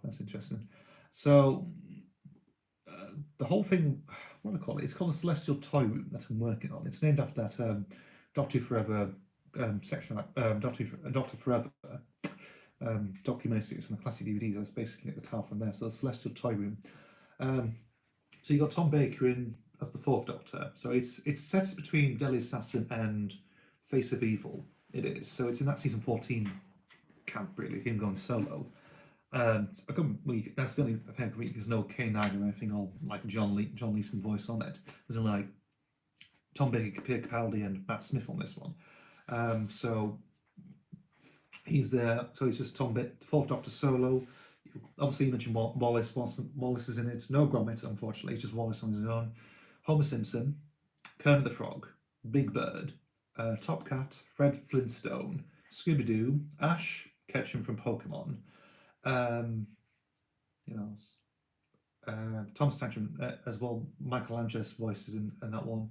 That's interesting. So the whole thing, what do I call it? It's called the Celestial Toy Room that I'm working on. It's named after that Doctor Forever section, Doctor Forever. documentary series from the classic DVDs. I was basically at the top from there. So the Celestial Toy Room. So you got Tom Baker in as the Fourth Doctor. So it's set between Deadly Assassin and Face of Evil. It is. So it's in that season 14 camp, really, him going solo. That's the only thing there's no K9 or anything, or like John Leeson voice on it. There's only like Tom Baker, Peter Capaldi, and Matt Smith on this one. So he's there. So it's just the Fourth Doctor solo. Obviously, you mentioned Wallace. Wallace is in it. No Gromit, unfortunately. It's just Wallace on his own. Homer Simpson, Kermit the Frog, Big Bird, Top Cat, Fred Flintstone, Scooby Doo, Ash Ketchum from Pokemon. You know, Thomas Tantrum as well. Michael Angelis voices in that one.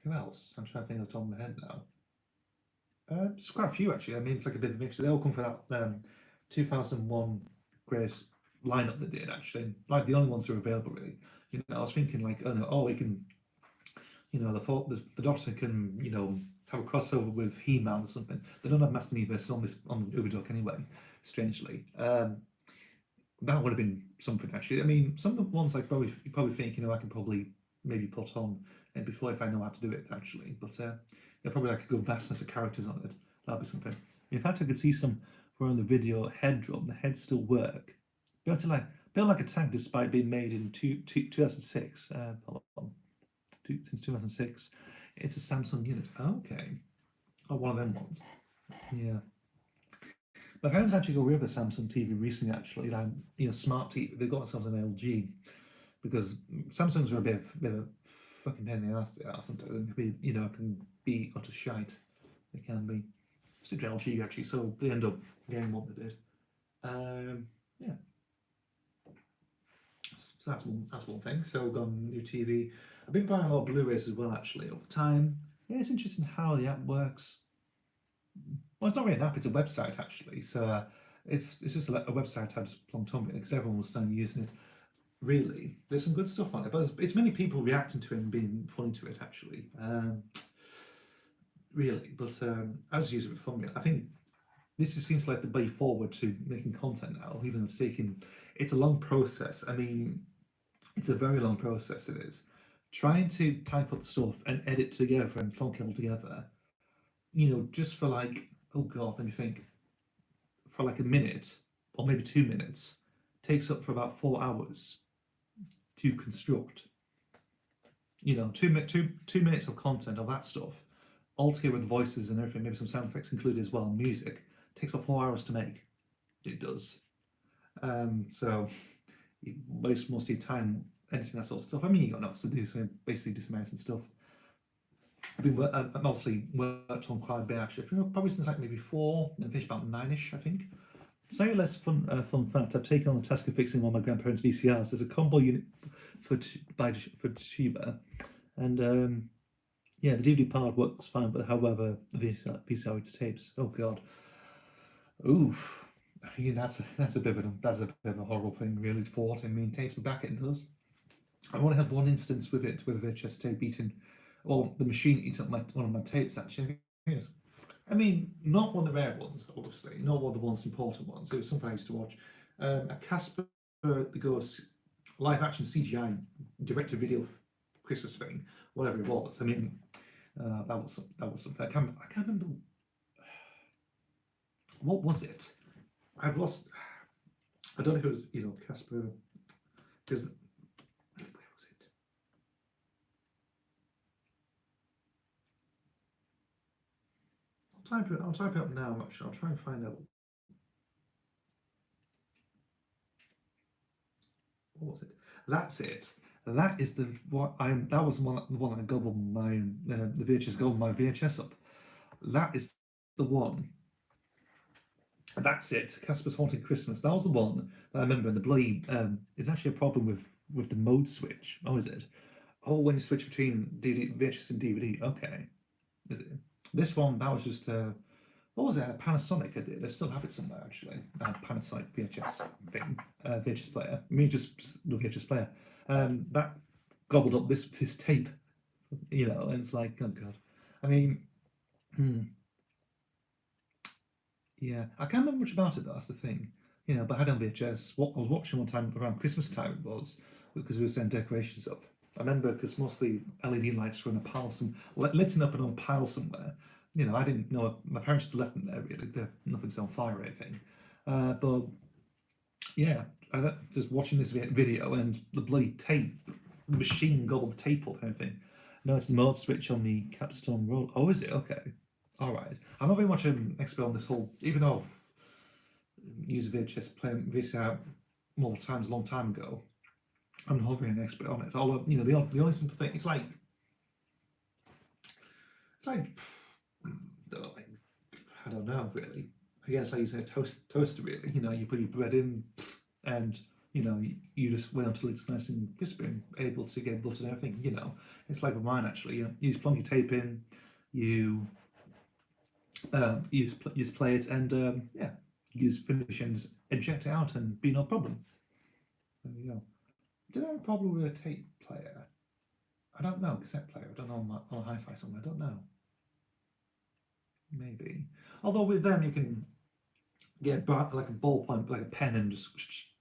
Who else? I'm trying to think of the top of my head now. There's quite a few actually. I mean, it's like a bit of a mixture. They all come from that 2001 greatest lineup they did actually. Like the only ones who are available really. You know, I was thinking like, we can, you know, the Doctor can, you know, have a crossover with He-Man or something. They don't have Master Universe on Uberduck anyway. Strangely, that would have been something actually. I mean, some of the ones I probably think, you know, I can probably maybe put on before if I know how to do it actually. But yeah, probably like a good vastness of characters on it. That'd be something. In fact, I could see some where on the video head drum, the heads still work. Built like a tank despite being made in 2006. Since 2006. It's a Samsung unit. Okay. Oh, one of them ones. Yeah. My parents actually got rid of the Samsung TV recently, actually. Like, you know, smart TV. They got themselves an LG because Samsungs are a bit of a fucking pain in the ass. They are sometimes. They can be, you know, can be utter shite. They can be. Stick to LG actually, so they end up getting what they did. Yeah. So that's one thing. So we've got a new TV. I've been buying a lot of Blu-rays as well actually over time. Yeah, it's interesting how the app works. Well, it's not really an app; it's a website actually. So it's just a website I just plunked on it because everyone was starting using it. Really, there's some good stuff on it, but it's many people reacting to it and being funny to it actually. Really, but I just use it for fun. I think this seems like the way forward to making content now, even though it's a long process. I mean, it's a very long process. It is trying to type up the stuff and edit together and plonk it all together. You know, just for like, oh god, let me think. For like a minute or maybe 2 minutes, takes up for about 4 hours to construct. You know, 2 minutes of content of that stuff, all together with voices and everything, maybe some sound effects included as well, music. Takes about 4 hours to make. It does. So you waste most of your time editing that sort of stuff. I mean, you got nothing to do, so basically do some editing stuff. I've mostly worked on quite a bit actually. Probably since like maybe 4, and finished about 9ish, I think. Slightly less fun fact. I've taken on the task of fixing one of my grandparents' VCRs. There's a combo unit for Toshiba, and yeah, the DVD part works fine, but however, the VCR with tapes. Oh god. Oof. I mean, that's a bit of a horrible thing, really. For I mean, takes me back. It does. I've only had one instance with it, with a VHS tape eating, or the machine eating up one of my tapes. Actually, yes. I mean, not one of the rare ones, obviously, not one of the ones important ones. It was something I used to watch. A Casper the Ghost live action CGI direct to video Christmas thing, whatever it was. I mean, that was something. I can't remember. What was it? I've lost. I don't know if it was, you know, Casper, because where was it? I'll type it up now. Actually, I'll try and find out. What was it? That's it. That is that was the one I gobbled my the VHS gobbled my VHS up. That is the one. That's it. Casper's Haunted Christmas. That was the one that I remember. The bloody it's actually a problem with the mode switch. Oh, is it? Oh, when you switch between VHS and DVD. Okay, is it? This one that was just what was it? A Panasonic. I did. I still have it somewhere actually. A Panasonic VHS thing, VHS player. I mean, just the VHS player. That gobbled up this tape. You know, and it's like, oh god. I mean. Yeah, I can't remember much about it though. That's the thing, you know. But I had on VHS. What I was watching one time around Christmas time it was because we were setting decorations up. I remember because mostly LED lights were in a pile, lit up and on a pile somewhere. You know, I didn't know my parents just left them there. Really, nothing's on fire or anything. But yeah, just watching this video and the bloody tape machine gobbled the tape up and everything. No, it's the mode switch on the capstone roll. Oh, is it? Okay. All right. I'm not very much an expert on this whole, even though I used a VHS playing VCR more times a long time ago. I'm not very an expert on it. Although, you know, the only simple thing, it's like, I don't know, really. I guess I use a toaster, really. You know, you put your bread in and, you know, you just wait until it's nice and crispy and able to get butter and everything, you know. It's like with mine, actually. You just plonk your tape in, you just play it, and yeah, you just finish and just eject it out and be no problem. There you go. Did I have a problem with a tape player? I don't know. Cassette player. I don't know on a hi-fi somewhere. I don't know. Maybe. Although with them you can get like a ballpoint, like a pen, and just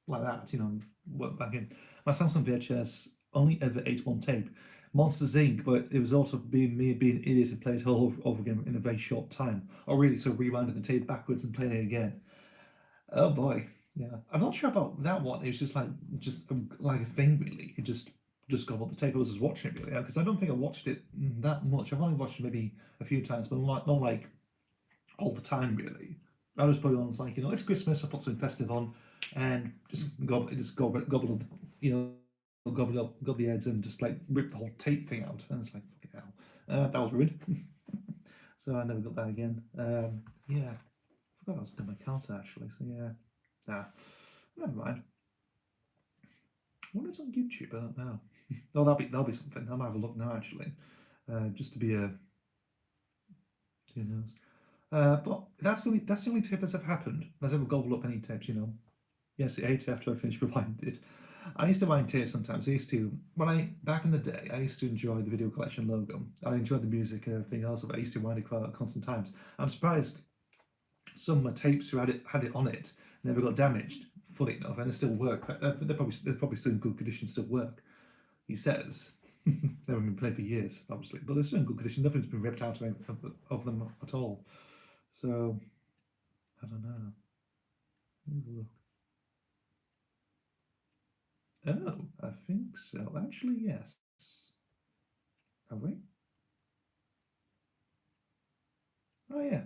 like that. You know, work back in. My Samsung VHS only ever ate one tape. Monsters Inc., but it was also me being an idiot and played it all over again in a very short time. Or really, so rewinding the tape backwards and playing it again. Oh boy, yeah. I'm not sure about that one. It was just like a thing, really. It just got up the tape. I was just watching it, really, because I don't think I watched it that much. I've only watched it maybe a few times, but not like all the time, really. I just put it on, it's like, you know, it's Christmas, I put something festive on, and just gobble, you know, gobble the heads and just like rip the whole tape thing out. And it's like, fucking hell. That was rude. So I never got that again. Yeah. I forgot I was done my counter actually, so yeah. Nah. Never mind. I wonder if it's on YouTube, I don't know. Oh, that'll be something. I might have a look now actually. Just to be a who knows. But that's the only tape that's ever happened. That's ever gobbled up any tapes, you know. Yes, it ate after I finished rewinding it. I used to wind tapes sometimes. I used to back in the day, I used to enjoy the video collection logo. I enjoyed the music and everything else, but I used to wind it quite at constant times. I'm surprised some of my tapes who had it on it never got damaged, funny enough, and they still work. They're probably still in good condition, still work. He says. They haven't been played for years, obviously, but they're still in good condition. Nothing's been ripped out of them at all. So, I don't know. Look. Oh, I think so. Actually, yes. Have we? Oh, yeah.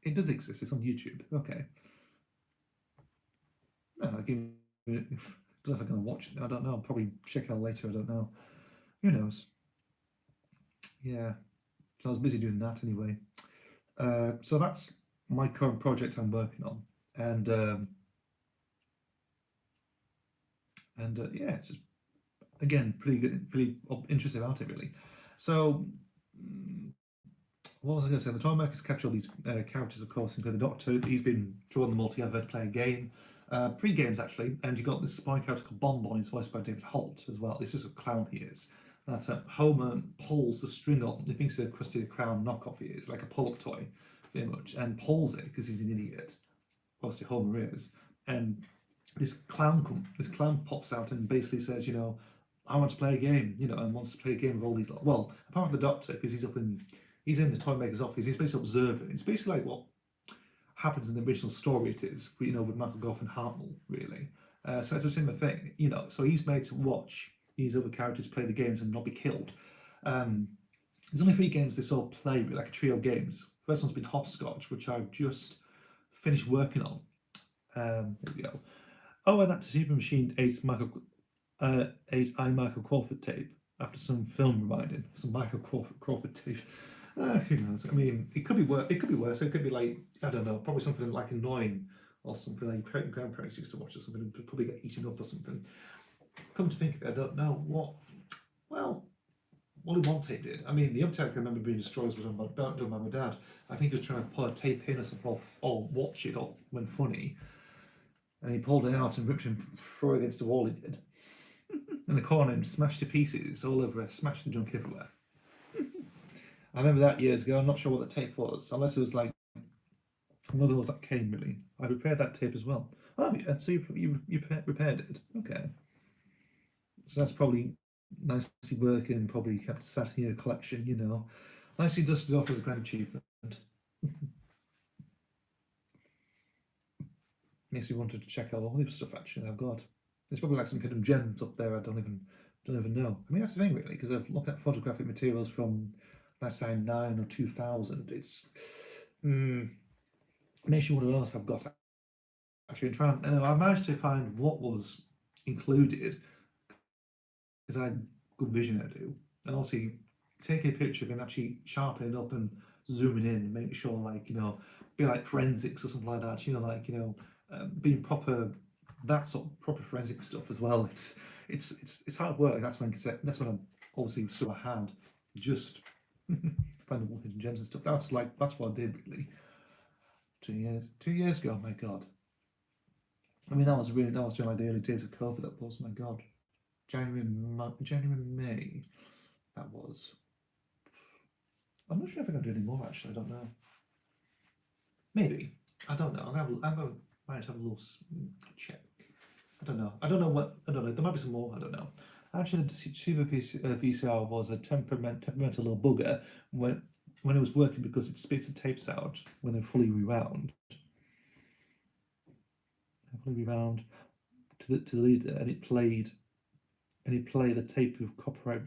It does exist. It's on YouTube. Okay. No, I give it. I don't know if I'm going to watch it. I don't know. I'll probably check it out later. I don't know. Who knows? Yeah. So I was busy doing that anyway. So that's my current project I'm working on, and yeah, it's just, again, pretty good, pretty interesting about it, really. So, what was I going to say? The toy makers capture all these characters, of course, including the Doctor. He's been drawing them all together to play a game. Pre-games, actually, and you got this spy character called Bonbon. He's voiced by David Holt as well. This is a clown he is. That Homer pulls the string on. He thinks it's a Krusty the Clown knockoff he is, like a pull-up toy, very much, and pulls it because he's an idiot. Obviously, Homer is. And this clown pops out and basically says, you know, I want to play a game, you know, and wants to play a game with all these. Well, apart from the Doctor, because he's in the toy maker's office. He's basically observing. It's basically like what happens in the original story. It is, you know, with Michael Gough and Hartnell, really. So it's a similar thing, you know. So he's made to watch these other characters play the games and not be killed. There's only 3 games they all play, like a trio of games. First one's been Hopscotch, which I've just finished working on. There we go. Oh, and that Super Machine 8 I Michael Crawford tape after some film reminding, some Michael Crawford tape. Who knows? I mean, it could be worse. It could be worse. It could be like, I don't know, probably something like annoying or something like your grandparents used to watch or something and probably get eaten up or something. Come to think of it, I don't know what. Well, only one tape did. I mean, the other tape I remember being destroyed was done by my dad. I think he was trying to pull a tape in or something, or watch it all when funny. And he pulled it out and ripped him through against the wall, he did. In the corner and smashed to pieces all over, smashed the junk everywhere. I remember that years ago. I'm not sure what the tape was, unless it was like one of those that came really. I repaired that tape as well. Oh yeah, so you repaired it. Okay. So that's probably nicely working, probably kept sat in your collection, you know. Nicely dusted off as a grand achievement. Makes me want to check out all this stuff actually I've got. There's probably like some hidden gems up there I don't even know. I mean that's the thing really, because I've looked at photographic materials from 1999 or 2000. It's makes you wonder what else I've got actually in trying. And I managed to find what was included because I had good vision I do, and also take a picture and actually sharpen it up and zooming in, making sure like be like forensics or something like that. Like being proper, that sort of proper forensic stuff as well. It's hard work. That's when I'm obviously sort of had just finding all hidden gems and stuff. That's what I did really. 2 years ago. My God. I mean that was during like the early days of COVID. That was, my God. January, May. That was. I'm not sure if I can do any more actually. I don't know. Maybe. I don't know. Might have a little check. I don't know. I don't know. There might be some more. I don't know. Actually, the Super VCR was a temperamental little bugger when it was working, because it spits the tapes out when they're fully rewound. To the leader, and it played the tape with copyright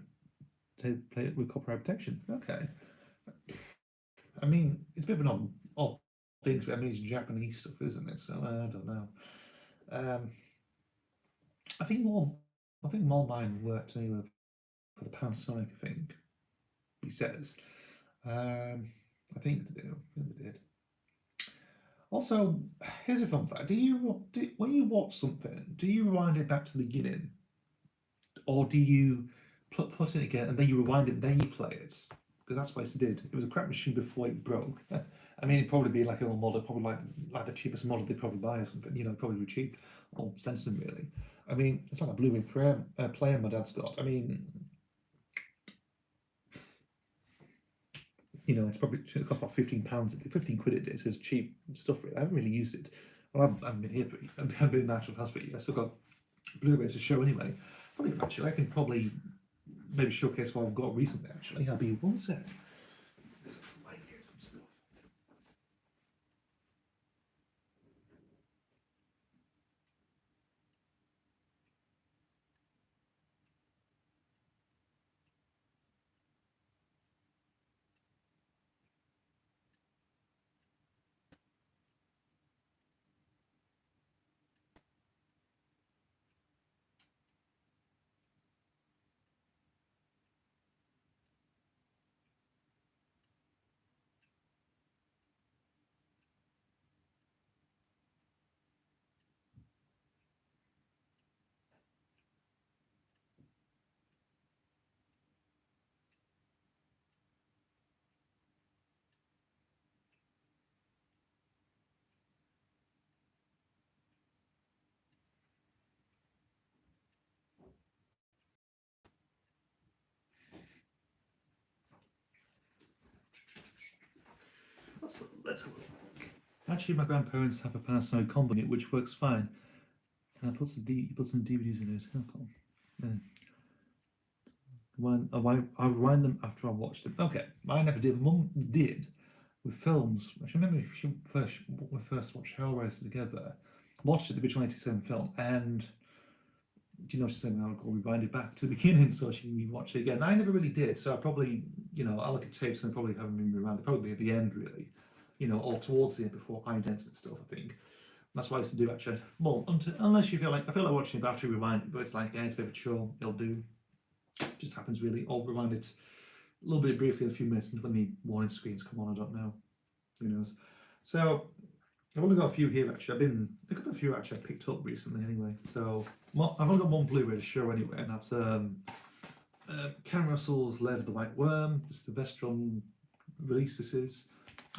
protection. Okay. I mean, it's a bit of an odd thing. I mean, it's Japanese stuff, isn't it? So I don't know. I think more mine worked anyway for the Panasonic. I think he says. I think they did. Also, here's a fun fact: when you watch something, do you rewind it back to the beginning, or do you put it again and then you rewind it and then you play it? Because that's what I did. It was a crap machine before it broke. I mean, it'd probably be like an old model, probably like the cheapest model they'd probably buy or something. Probably be cheap or sensitive really. I mean, it's like a Blu-ray player my dad's got. I mean, it cost about £15, 15 quid a day, so it's cheap stuff really. I haven't really used it. Well, I haven't been here I've been in National House for years. I still got Blu-rays to show anyway. Funny actually, I can probably maybe showcase what I've got recently actually. I'll be one sec. I might get some stuff. Let's have a look. Actually, my grandparents have a Panasonic combo unit which works fine. And I put some DVDs in it. Oh, cool. I rewind them after I watched them. Okay, I never did. Mum did with films. I remember when we first watched Hellraiser together. Watched it, the original '87 film, and she's saying I would go rewind it back to the beginning so she can rewatch it again. I never really did, so I probably, I look at tapes and probably haven't been rewound. They're probably at the end, really, or towards the end before idents and stuff. I think that's what I used to do actually. Well, unless I feel like watching it, but after rewind it, but it's like it's a bit of a chore. It'll do. It just happens really. Or rewind it a little bit briefly, a few minutes until the warning screens come on. I don't know. Who knows? So I've only got a few here actually. I've got a few actually I picked up recently anyway. So I've only got one Blu-ray to show anyway, and that's Ken Russell's Laird of the White Worm. This is the Vestron release. This is.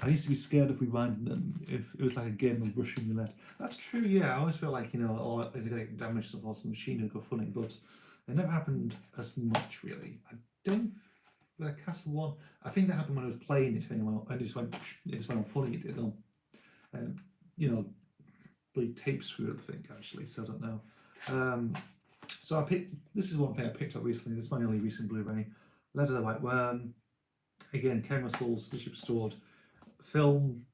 I used to be scared of rewinding them if it was like a game of Russian roulette. That's true, yeah. I always feel like, is it going to get damaged or the machine will go funny, but it never happened as much really. I don't. Castle One. I think that happened when I was playing it anyway, and it just went on funny. It did. you know, bloody tape screw, I think, actually, so I don't know. So I picked, this is one thing I picked up recently, this is my only recent Blu-ray, Letter of the White Worm, again, Ken Russell's Digital Restored film.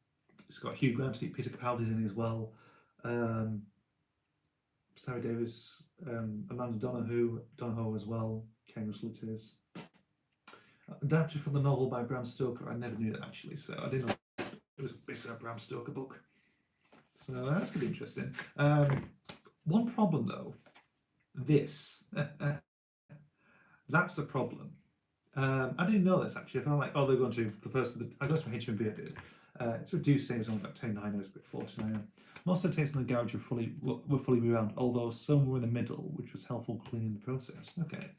It's got Hugh Grant, Peter Capaldi's in it as well, Sarah Davis, Amanda Donohoe as well, Ken Russell it is. Adapted from the novel by Bram Stoker. I never knew that actually, so I didn't know it was based on a Bram Stoker book. So that's going to be interesting. One problem though, this. That's the problem. I didn't know this actually. I felt like, oh, they're going to, the person that, I got this from HMV, I did. It's reduced savings on about 10.9, it was about 49. Most of the tapes in the garage were fully rewound, although some were in the middle, which was helpful cleaning the process. Okay.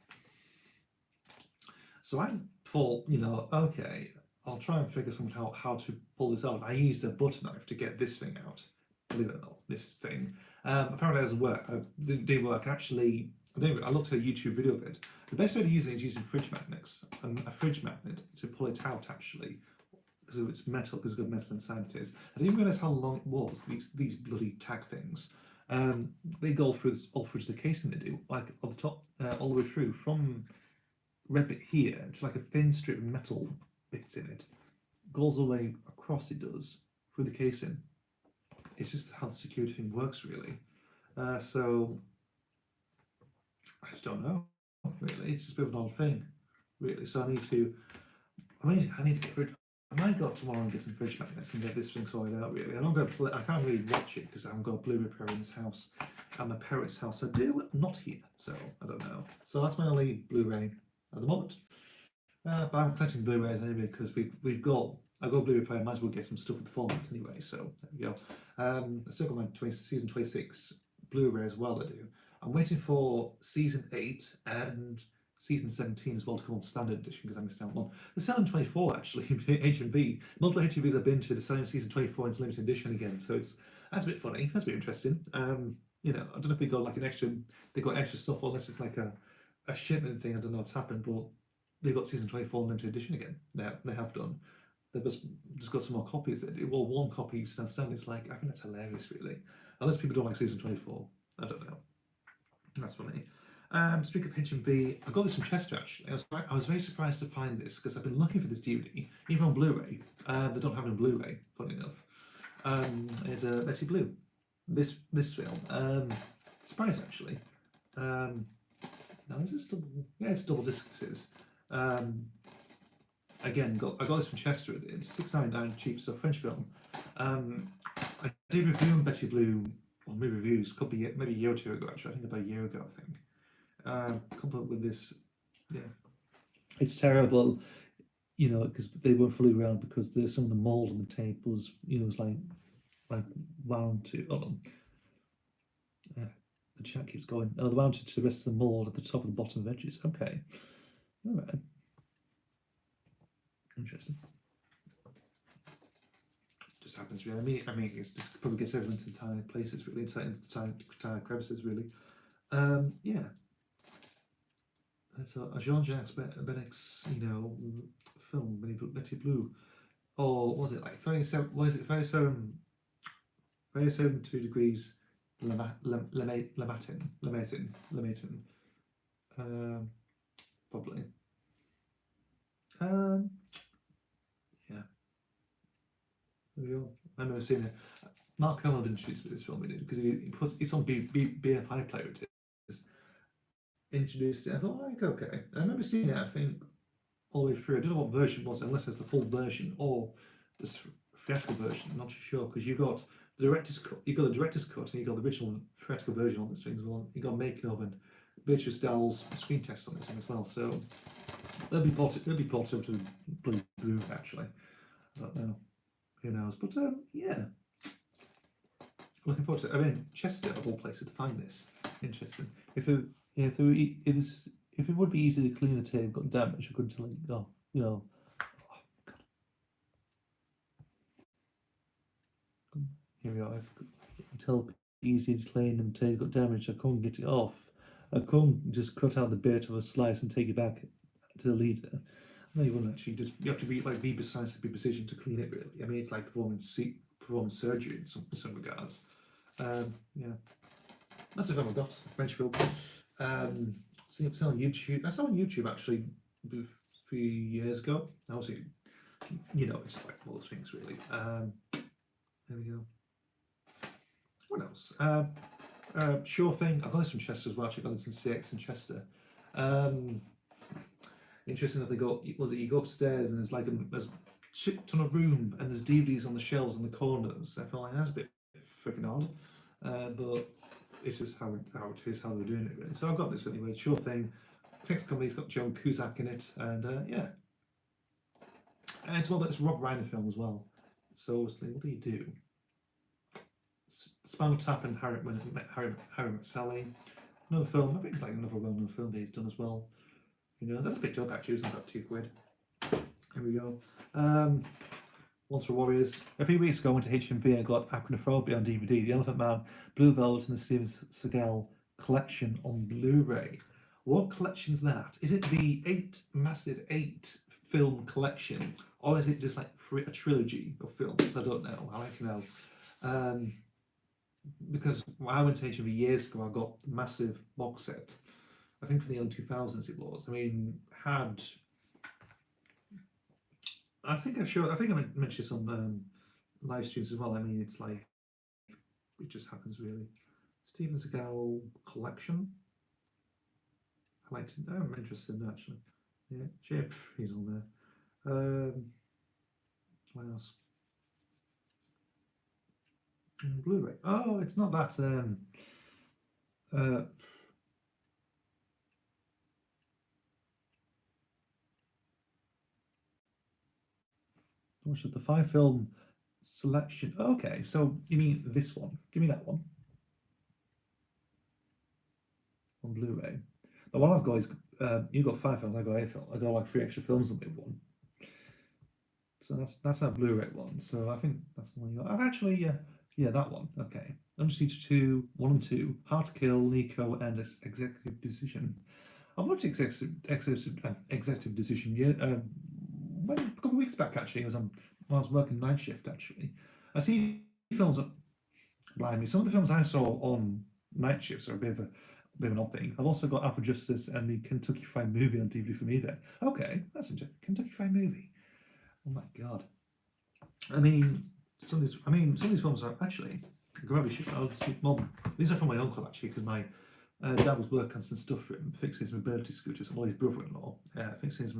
So I thought, you know, okay, I'll try and figure something out how to pull this out. I used a butter knife to get this thing out. Believe it or not, this thing. Apparently it doesn't work. It didn't work. Actually, I looked at a YouTube video of it. The best way to use it is using fridge magnets. A fridge magnet to pull it out, actually, because it's metal, because it's got metal inside it is. I didn't realise how long it was, these bloody tag things. They go through the casing they do, like on the top, all the way through, from red bit here, just like a thin strip of metal bits in it. Goes all the way across, it does, through the casing. It's just how the security thing works, really. So, I just don't know, really. It's just a bit of an odd thing, really. So I need to get rid. I might go up tomorrow and get some fridge magnets and get this thing sorted out, really. I'm not going to. I can't really watch it because I haven't got a Blu-ray player in this house. And my parents' house I do, not here. So I don't know. So that's my only Blu-ray at the moment. But I'm collecting Blu-rays anyway because I've got a Blu-ray player. Might as well get some stuff with the format anyway. So there we go. I still got my season 26 Blu-ray as well. I do. I'm waiting for season 8 and season 17 as well to come on standard edition because I missed out on one. They're selling 24 actually. HMV. Multiple HMVs I've been to, they're selling season 24 in limited edition again. So that's a bit funny. That's a bit interesting. You know, I don't know if they got like they got extra stuff unless it's like a shipment thing. I don't know what's happened, but they've got season 24 limited edition again. They have done. They've just got some more copies. They do. Well, one copy stands down. It's like, I think that's hilarious, really. Unless people don't like season 24. I don't know. That's funny. Speaking of HMV, I got this from Chester actually. I was very surprised to find this because I've been looking for this DVD, even on Blu-ray. They don't have it on Blu-ray, funny enough. It's Betty Blue. This film. Surprised actually. Now is this double? Yeah, it's double disc. This is. Again, I got this from Chester. It did £6.99 cheap stuff, French film. I did review Betty Blue on movie reviews maybe a year or two ago. Actually, I think about a year ago. I think. Come up with this. Yeah, it's terrible. You know, because they weren't fully round because there's some of the mold on the tape was, you know, was like wound to. Hold on. The chat keeps going. Oh, the wound to the rest of the mold at the top and the bottom of edges. Okay. All right. Interesting. Just happens really. I mean, it's just probably gets everyone into tiny places, really, into tiny crevices, really. Yeah. It's a Jean-Jacques Benet's, you know, film, Betty Blue, or was it like 37? Was it 37? 37 degrees Lematin. Probably. Yeah. There we go. I've never seen it. Mark Hamill didn't choose for this film, he did, because it's on BFI player. It is introduced it. I thought, like, okay. I remember seeing it, I think, all the way through. I don't know what version it was, unless it's the full version or the theatrical version. I'm not too sure, because you got the director's cut, and you got the original theatrical version on this thing as well. You got making of and Beatrice Dahl's screen test on this thing as well. So they'll be ported over to Blue actually. I don't know. Who knows? But yeah. Looking forward to it. I mean, Chester of all places to find this. Interesting. If it would be easy to clean the tape, got damage, I couldn't tell it. Oh, you know. Oh, God. Here we are. I could tell easy to clean and the tape got damaged. I couldn't get it off. I couldn't just cut out the bit of a slice and take it back to the leader. No, you wouldn't actually. You have to be precise, be precision to clean it. Really, I mean, it's like performed surgery in some regards. Yeah, that's the film I got. French film. It's on YouTube. I saw on YouTube actually a few years ago. Obviously, it's like all those things really. There we go. What else? Sure Thing. I got this from Chester as well. Actually, I got this in CX in Chester. Interesting that you go upstairs and there's a shit ton of room and there's DVDs on the shelves in the corners. I felt like that's a bit freaking odd, but it's just how it is, how they're doing it really. So I got this anyway. Sure Thing. Text company's got Joan Cusack in it, and yeah, and it's Rob Reiner film as well. So obviously, what do you do? Spinal Tap and Harry Met Sally. Another film. I think it's like another well-known film that he's done as well. That's picked up actually. It was about £2. Here we go. Once for Warriors. A few weeks ago, I went to HMV. I got Acrophobia on DVD, The Elephant Man, Blue Velvet, and the Steven Seagal collection on Blu-ray. What collection's that? Is it the massive 8 film collection, or is it just like a trilogy of films? I don't know. I like to know. Because when I went to HMV years ago, I got the massive box set. I think from the early 2000s it was. I mean, I think I mentioned this on live streams as well. I mean, it's like it just happens really. Steven Seagal collection. I'm interested in that actually. Yeah, Chip, he's on there. What else? Blu-ray. Oh, it's not that. The 5 film selection. Okay, so you mean this one? Give me that one on Blu-ray. The one I've got is you've got 5 films. I got 8 films. I got like 3 extra films on the one. So that's our Blu-ray one. So I think that's the one you got. I've actually yeah, that one. Okay. Under Siege 2, 1 and 2, Hard to Kill, Nico, and Executive Decision. I watched Executive Decision a couple of weeks back actually. When I was working night shift actually. I see films. Blimey, some of the films I saw on night shifts are a bit of an odd thing. I've also got Alpha Justice and the Kentucky Fried Movie on DVD from eBay. Okay, that's interesting. Kentucky Fried Movie. Oh my god. I mean, some of these films are actually rubbish. These are from my uncle actually, because my dad was working on some stuff for him, fixing his mobility scooters, well, his brother-in-law, fixing his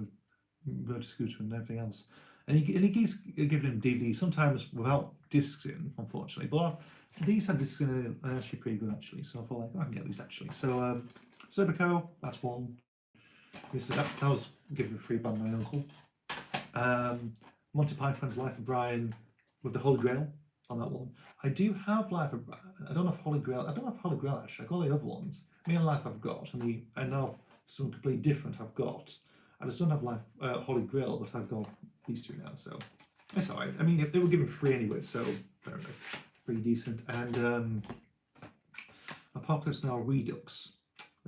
mobility scooter and everything else. And he's giving him DVDs, sometimes without discs in, unfortunately. But these had discs in, and they're actually pretty good actually. So I thought I can get these actually. So Serpico, that's one. That was given free by my uncle. Monty Python's Life of Brian with the Holy Grail on that one. I do have Life of Brian. I don't have Holy Grail. I don't have Holy Grail actually. I got the other ones. Me and Life I've got, and now some completely different I've got. I just don't have Holy Grail, but I've got these two now, so it's alright. I mean, if they were given free anyway, so fair enough. Pretty decent. And Apocalypse Now Redux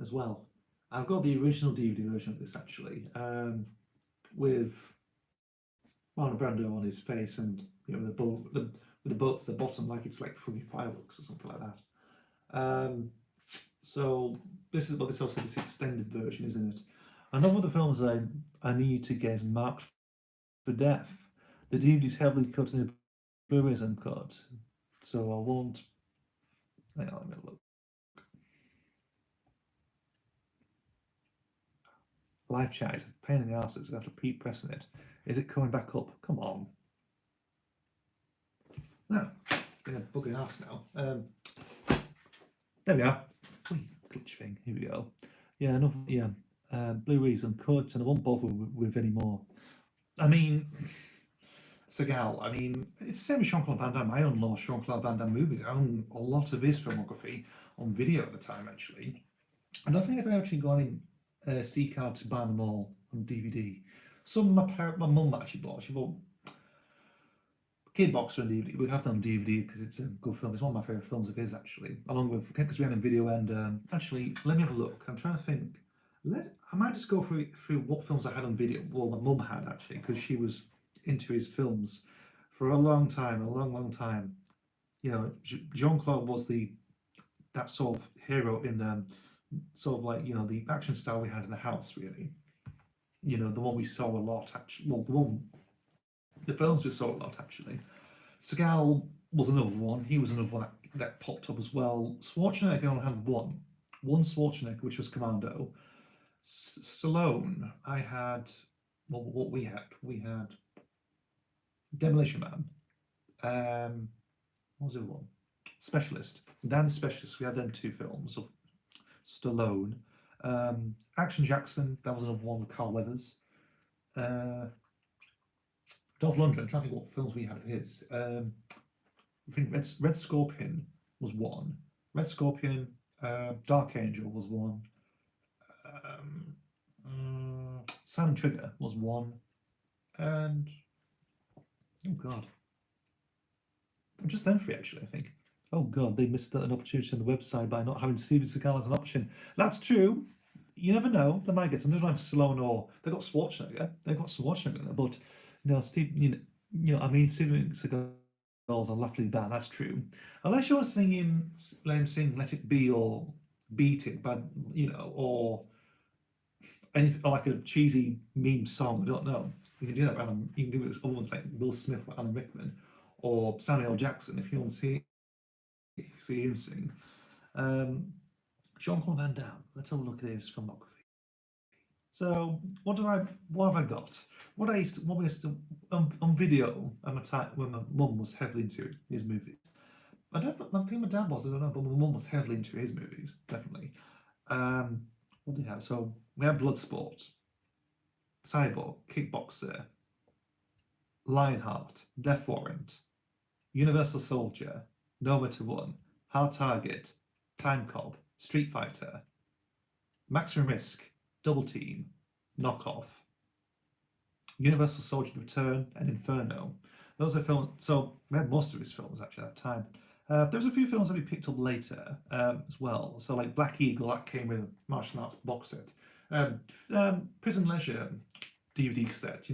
as well. I've got the original DVD version of this actually, with Marlon Brando on his face, and with the boats at the bottom, like it's like fully fireworks or something like that. So this also this extended version, isn't it? Another of the films I need to get is Marked for Death. The DVD's heavily cut and the Blu-ray's uncut, so I won't. Hang on, let me look. Live chat is a pain in the arse. I have to keep pressing it. Is it coming back up? Come on. No, been a bugging arse now. There we are. Glitch thing. Here we go. Yeah, another. Yeah. Blu-rays uncut, and I won't bother with any more. I mean, Seagal, I mean, it's the same with Jean-Claude Van Damme. I own a lot of Jean-Claude Van Damme movies. I own a lot of his filmography on video at the time, actually. I don't think I've actually gone in seek out to buy them all on DVD. Some my mum actually bought. She bought Kid Boxer on DVD. We have them on DVD because it's a good film. It's one of my favourite films of his, actually. Along with, because we had a video, and actually, let me have a look. I'm trying to think. I might just go through what films I had on video. Well, my mum had actually, because she was into his films for a long time, a long time. You know, Jean-Claude was that sort of hero in sort of like, you know, the action style we had in the house, really. You know, the one we saw a lot, actually. Well, the films we saw a lot, actually. Seagal was another one. He was another one that popped up as well. Schwarzenegger only had one Schwarzenegger, which was Commando. Stallone, I had, well, what we had Demolition Man. What was the other one? Specialist. Dan Specialist. We had them two films of Stallone. Action Jackson. That was another one with Carl Weathers. Dolph Lundgren. I'm trying to think what films we had of his. I think Red Scorpion was one. Red Scorpion. Dark Angel was one. Silent Trigger was one. And oh god, just them three actually. I think. Oh god, they missed an opportunity on the website by not having Steven Seagal as an option. That's true. You never know. They might get some. They don't have Stallone or they've got Schwarzenegger. They've got Schwarzenegger, but Steve. I mean, Steven Seagal's unluckily bad. That's true. Unless you're singing, let him sing "Let It Be" or "Beat It," but or anything like a cheesy meme song. I don't know. You can do that. You can do it with other ones like Will Smith or Alan Rickman or Samuel L. Jackson if you want to see him sing. Jean-Claude Van Damme. Let's have a look at his filmography. So what have I got? What we used to on video at a time when my mum was heavily into his movies. I think my dad was. I don't know, but my mum was heavily into his movies. Definitely. What did we have? So we had Bloodsport, Cyborg, Kickboxer, Lionheart, Death Warrant, Universal Soldier, Nowhere to Run, Hard Target, Time Cop, Street Fighter, Maximum Risk, Double Team, Knockoff, Universal Soldier: The Return, and Inferno. Those are films. So we had most of his films actually at that time. There was a few films that we picked up later as well. So like Black Eagle, that came with a martial arts box set. Prison Leisure DVD set,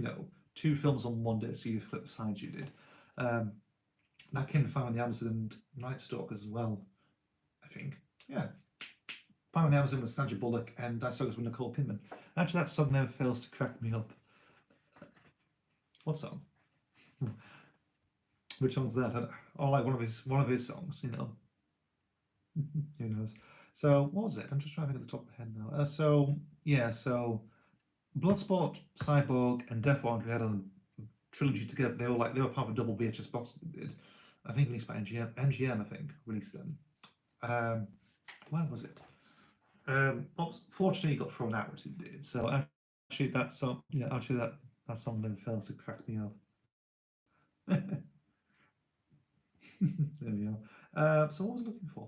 2 films on one day, so you flip the sides you did. That came found on the Amazon, and Night Stalkers as well, I think. Yeah. Found on the Amazon with Sandra Bullock and Night Stalkers with Nicole Kidman. Actually, that song never fails to crack me up. What song? Which song's that? Oh, like one of his songs, Who knows? So what was it? I'm just trying to think at the top of my head now. So Bloodsport, Cyborg, and Death Warrant we had a trilogy together. They were part of a double VHS box that they did. I think released by MGM. I think released them. Where was it? Fortunately, it got thrown out, which it did. So actually, that song never fails to crack me up. There we go. So what was I looking for?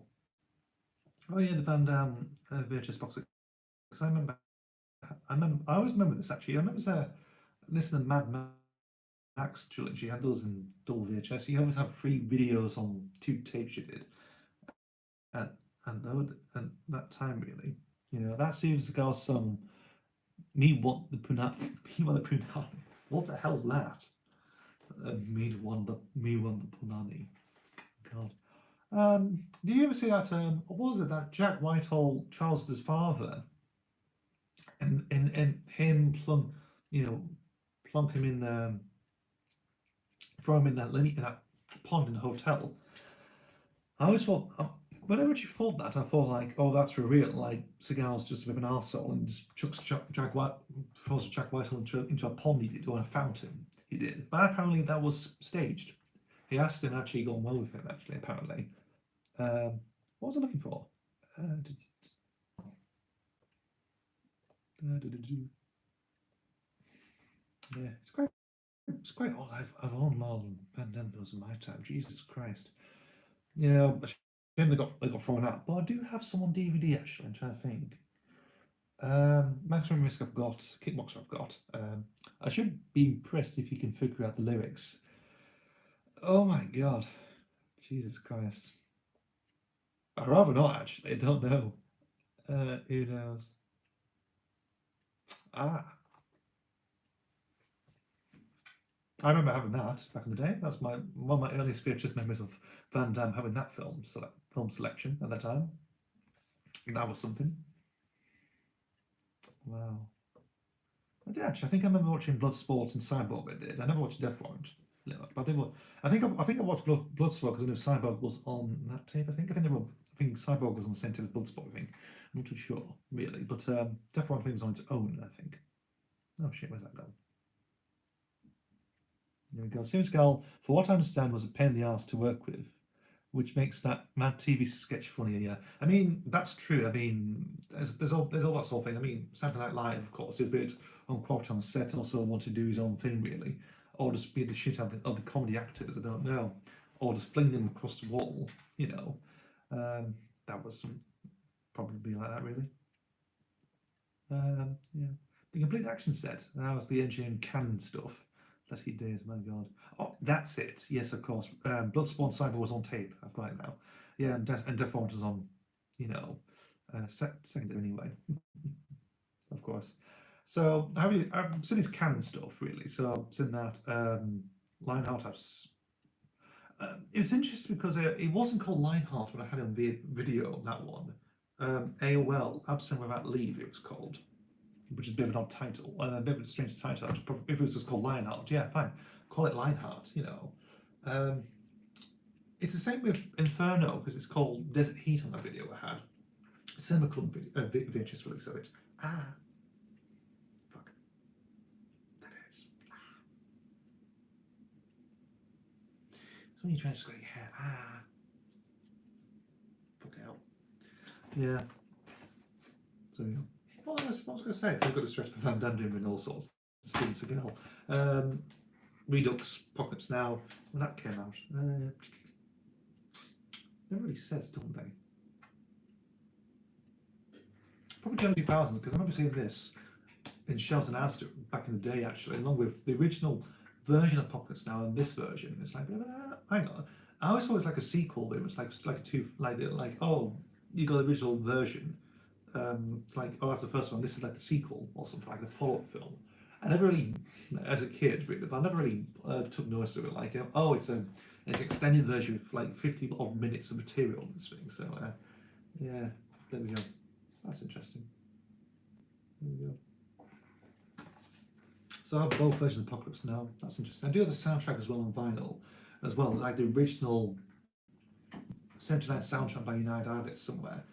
Oh yeah, the Van Damme VHS box. Because I always remember this actually. I remember listening to Mad Max trilogy. You had those in double VHS. You always have 3 videos on 2 tapes you did. And that time really, that seems to go some. Me want the punani. What the hell's that? Me want the punani. God. Do you ever see that? What was it? That Jack Whitehall Charles' his father, and him plunk him in throw him in that pond in the hotel. I always thought, whenever you thought that, I thought like, oh, that's for real. Like Seagal's just a bit of an arsehole and just throws Jack Whitehall into a pond. He did, or a fountain. He did, but apparently that was staged. He asked him, actually gone well with him. Actually, apparently. What was I looking for? Yeah, it's quite odd. I've owned Marlon Van Damme films in my time. Jesus Christ. A shame they got thrown out. But I do have some on DVD actually. I'm trying to think. Maximum Risk I've got. Kickboxer I've got. I should be impressed if you can figure out the lyrics. Oh my god. Jesus Christ. I'd rather not actually. I don't know. Who knows? I remember having that back in the day. That's one of my earliest VHS memories of Van Damme having that film selection at that time. That was something. Wow. I did actually. I think I remember watching Bloodsport and Cyborg. I did. I never watched Death Warrant. No, but I did. I think I watched Bloodsport because I knew Cyborg was on that tape. I think Cyborg was on the same tape as Bloodsport. I think. I'm not too sure really, but Death Warrant was on its own. I think. Oh shit! Where's that gone? There we go. Serious Girl, for what I understand, was a pain in the ass to work with, which makes that Mad TV sketch funnier. Yeah, I mean that's true. I mean, there's all that sort of thing. I mean, Saturday Night Live, of course, he was a bit unqualified on set, and also wanted to do his own thing really, or just be the shit out of the other comedy actors. I don't know, or just fling them across the wall. You know, that was probably like that really. Yeah, the complete action set. That was the engineering cannon stuff that he did. My God. Oh, that's it. Yes, of course. Bloodsport Cyber was on tape. I've got it now. Yeah, and Death Warrant was on, you know, second anyway. Of course. So I've seen his canon stuff really. So I've seen that. Lionheart. It's interesting because it wasn't called Lionheart when I had it on video. That one. AOL Absent Without Leave. It was called, which is a bit of an odd title, and a bit of a strange title. If it was just called Lionheart, yeah, fine, call it Lionheart. You know, it's the same with Inferno because it's called Desert Heat on that video I had. Cinema Club VHS release of it. Fuck, that is. So when you try to scratch your hair, fuck hell. Yeah. So yeah. Well, I was going to say, I've got to stress Van Damme doing all sorts of Steven Seagal. Redux, Apocalypse Now, when that came out. Never really says, don't they? Probably early 2000s, because I remember seeing this in shelves and Asda back in the day, actually, along with the original version of Apocalypse Now and this version. It's like, hang on. I always thought it was like a sequel, but it was like a two, like oh, you got the original version. It's like, oh, that's the first one. This is like the sequel or something, like the follow-up film. I never really, as a kid, really, but I never really took notice of it. Like, oh, it's an extended version with like 50 odd minutes of material in this thing. So, yeah, there we go. That's interesting. There we go. So I have both versions of Apocalypse Now. That's interesting. I do have the soundtrack as well on vinyl, as well, like the original 79 soundtrack by United Artists somewhere.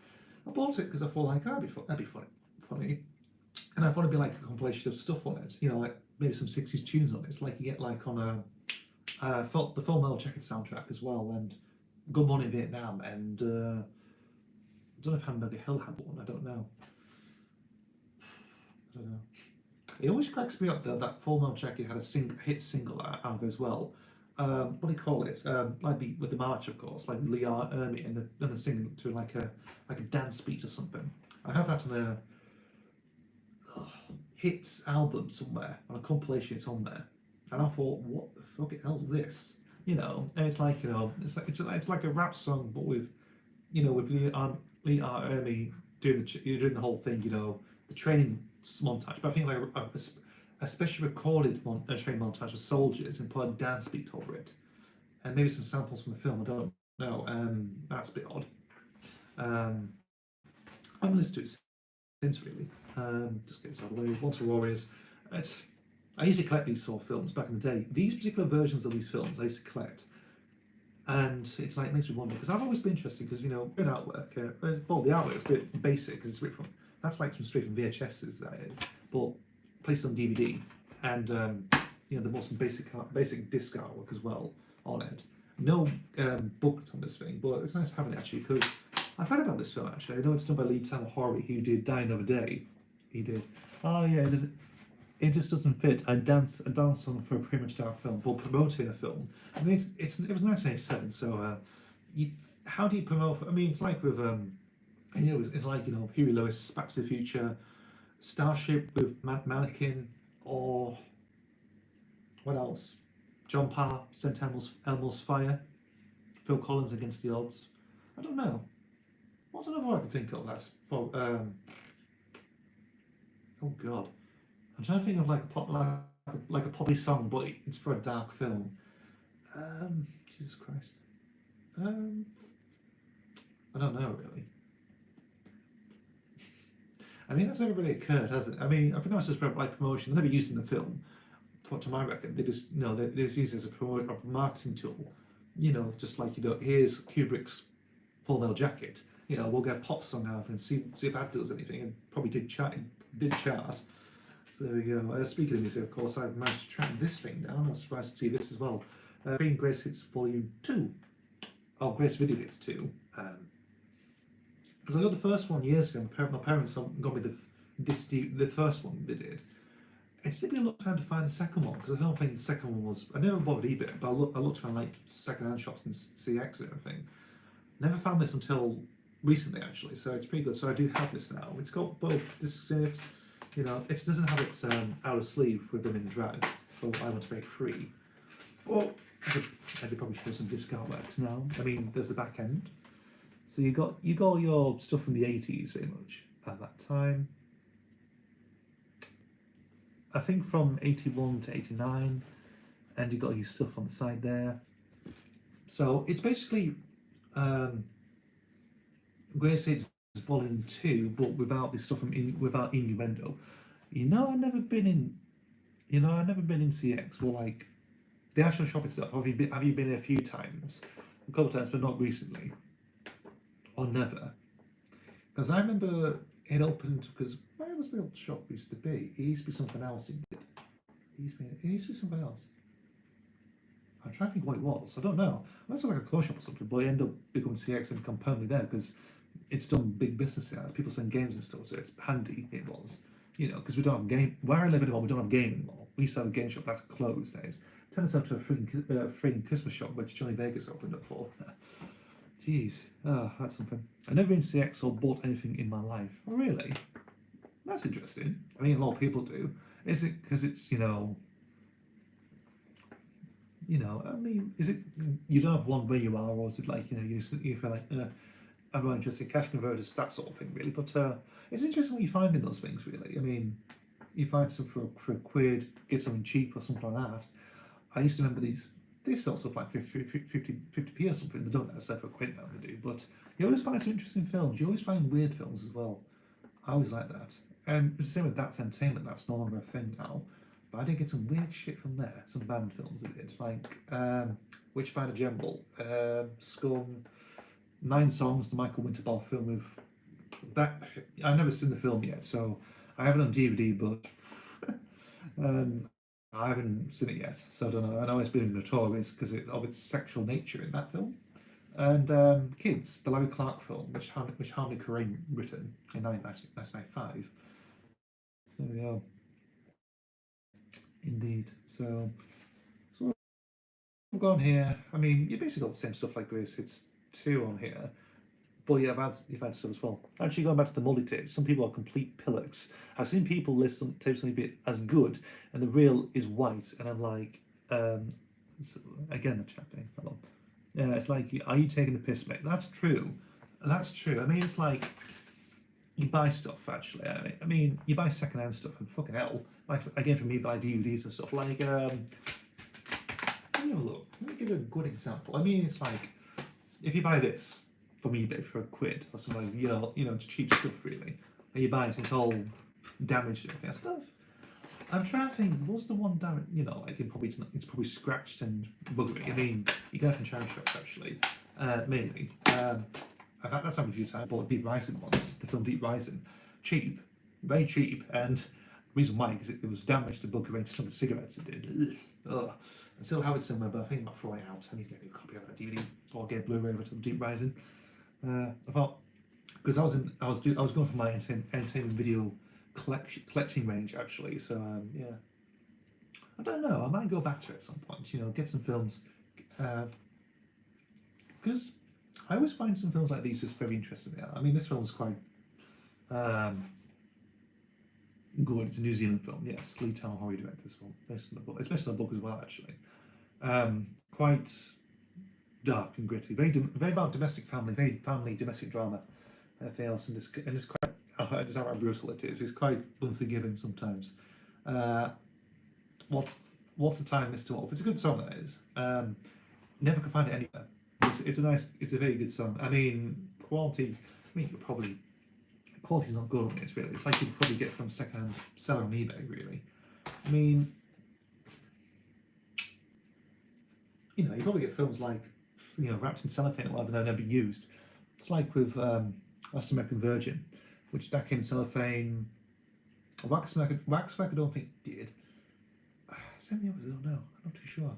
I bought it because I thought like, that'd be funny, and I thought it'd be like a compilation of stuff on it, you know, like maybe some 60s tunes on it, like you get like on the Full Metal Jacket soundtrack as well, and Good Morning Vietnam, and I don't know if Hamburger Hill had one. I don't know. It always cracks me up that Full Metal Jacket had a hit single out of it as well. What do you call it? Like with the march, of course, like Lee Ermey and the singing to like a dance beat or something. I have that on a hits album somewhere on a compilation. It's on there, and I thought, what the fuck hell's this? You know, and it's like, you know, it's like a rap song, but with, you know, with Lee Ermey doing the whole thing. You know, the training montage. But I think like a specially recorded training montage with soldiers and put a dance beat over it, and maybe some samples from the film. I don't know. That's a bit odd. I haven't listened to it since really. Just get this out of the way. Once for Warriors. I used to collect these sort of films back in the day. These particular versions of these films I used to collect, and it's like, it makes me wonder, because I've always been interested, because, you know, good artwork. Well, the artwork is a bit basic because it's written from, that's like from straight from VHSs, that is, but placed on DVD, and you know, the most basic disc artwork as well on it. No book on this thing, but it's nice having it actually, because I've heard about this film actually. I know it's done by Lee Tanner Horry, who did Die Another Day. He did. Oh yeah, it just doesn't fit. A dance song for a pretty much dark film, but promoting a film. I mean, it was 1987, so how do you promote? I mean, it's like with you know, it's like, you know, Huey Lewis, Back to the Future, Starship with Mannequin, or what else? John Parr, St. Elmo's Fire, Phil Collins Against the Odds. I don't know. What's another one I can think of? That's oh god. I'm trying to think of like a like a poppy song, but it's for a dark film. Jesus Christ. I don't know really. I mean, that's never really occurred, has it? I mean, I think that's just like promotion. They're never used in the film, to my reckon. They just they just use it as a marketing tool. Just like here's Kubrick's Full Metal Jacket. We'll get a pop song out of it and see if that does anything. And probably did chart. So there we go. Speaking of music, of course, I've managed to track this thing down. I was surprised to see this as well. Green Grace Hits Volume 2. Oh, Grace Video Hits 2. Because I got the first one years ago. My parents got me the first one they did. It's taken me a long time to find the second one because I don't think the second one was. I never bothered eBay, but I looked around like second-hand shops and CX and everything. Never found this until recently, actually. So it's pretty good. So I do have this now. It's got both discs in it. It doesn't have its outer sleeve with them in drag. So I want to make free. Well, I could probably show some discount works now. I mean, there's the back end. So you got all your stuff from the 80s, very much at that time. I think from 81 to 89, and you got your stuff on the side there. So it's basically Grace Hits Volume 2, but without the stuff without innuendo. I've never been in CX. Well, like the actual shop itself. Have you been there a few times? A couple times, but not recently, or never. Because I remember it opened because where was the old shop used to be? It used to be something else. It used to be something else. I'm trying to think what it was. I don't know. Unless it was like a clothes shop or something, but it ended up becoming CX and become permanently there because it's done big business there. People send games and stuff, so it's handy. It was, because we don't have game. Where I live anymore, we don't have game anymore. We used to have a game shop that's closed days. Turned itself to a freaking Christmas shop, which Johnny Vegas opened up for. Jeez, that's something. I've never been CX or bought anything in my life. Oh, really? That's interesting. I mean, a lot of people do. Is it because it's, I mean, is it you don't have one where you are, or is it like, you feel like, I'm not interested in cash converters, that sort of thing, really. But it's interesting what you find in those things, really. I mean, you find something for a quid, get something cheap or something like that. I used to remember they sell stuff like 50p or something. They don't necessarily for a quid now, they do. But you always find some interesting films. You always find weird films as well. I always like that. And the same with That's Entertainment. That's no longer a thing now. But I did get some weird shit from there. Some band films they did. Like Witchfinder General, Scum, 9 Songs, the Michael Winterball film with that. I've never seen the film yet, so I have it on DVD, but I haven't seen it yet, so I don't know. I know it's been notorious because of its sexual nature in that film. And Kids, the Larry Clark film, which Harmony Korine written in 1995. So there we go. Indeed. So we've gone here. I mean, you basically got the same stuff like Grace Hits 2 on here. But yeah, you've had stuff as well. Actually, going back to the multi-tapes, some people are complete pillocks. I've seen people list some tapes on eBay as good, and the reel is white, and I'm like, again, the chat thing. Hold on. Yeah, it's like, are you taking the piss, mate? That's true. That's true. I mean, it's like you buy stuff. Actually, I mean, you buy second-hand stuff, and fucking hell, like again for me, buy DVDs and stuff. Like, let me have a look. Let me give you a good example. I mean, it's like if you buy this from eBay for a quid or something, it's cheap stuff really. And you buy it, it's all damaged and everything. Stuff. I'm trying to think, what's the one damage? Like it's probably scratched and buggery. I mean, you get it from charity shops actually, mainly. I've had that a few times. I bought Deep Rising once, the film Deep Rising, cheap, very cheap, and the reason why is it was damaged and buggery into some of the cigarettes it did. Ugh. I still have it somewhere, but I think I'm not throwing it out. I need to get a copy of that DVD or get Blu-ray of it on Deep Rising. I thought because I was going for my entertainment video collecting range actually. So yeah, I don't know. I might go back to it at some point. Get some films because I always find some films like these just very interesting. Yeah, I mean this film is quite good. It's a New Zealand film. Yes, Lee Tao-Hori directed this film. Based on the book. It's based on the book as well actually. Quite dark and gritty, very about domestic family, very family domestic drama. Everything else, and it's quite just how brutal it is. It's quite unforgiving sometimes. what's the time, Mr. Wolf? It's a good song, that is. Never could find it anywhere. It's a very good song. I mean, quality. I mean, quality's not good on this really. It's like you could probably get from secondhand seller on eBay really. I mean, you know, you probably get films like, you know, wrapped in cellophane or whatever, they've never been used. It's like with Last American Virgin, which back in cellophane. Waxwork I don't think did. Same the others, I don't know. I'm not too sure.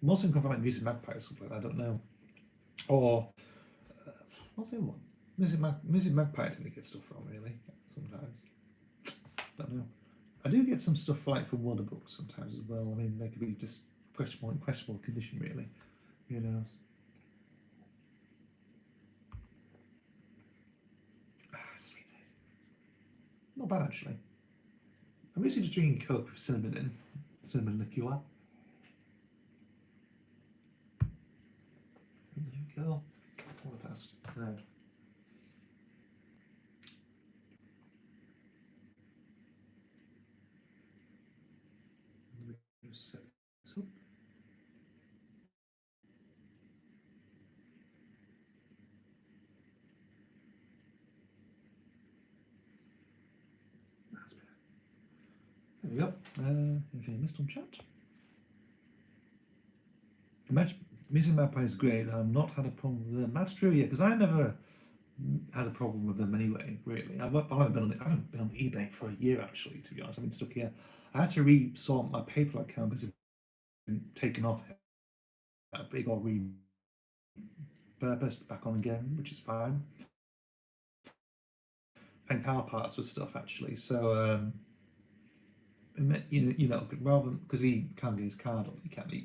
Most of them come from like Music Magpie or something like that, I don't know. Or what's the other one? Music Magpie I tend to get stuff from really sometimes. Don't know. I do get some stuff like from Wonder Books sometimes as well. I mean, they could be just questionable condition really. Who knows? It's really nice. Not bad actually. I'm basically just drinking Coke with cinnamon liqueur. There we go. Quarter past. Right. Let me just set this up. That's better. There we go. Anything I missed on chat? Music Magpie is great. I've not had a problem with them. That's true, yeah, because I never had a problem with them anyway, really. I haven't been on eBay for a year, actually, to be honest. I've been stuck here. I had to re-sort my PayPal account because it's been taken off a big or repurposed back on again, which is fine. Paying power parts with stuff, actually. So, you know, rather than, because he can't get his card on,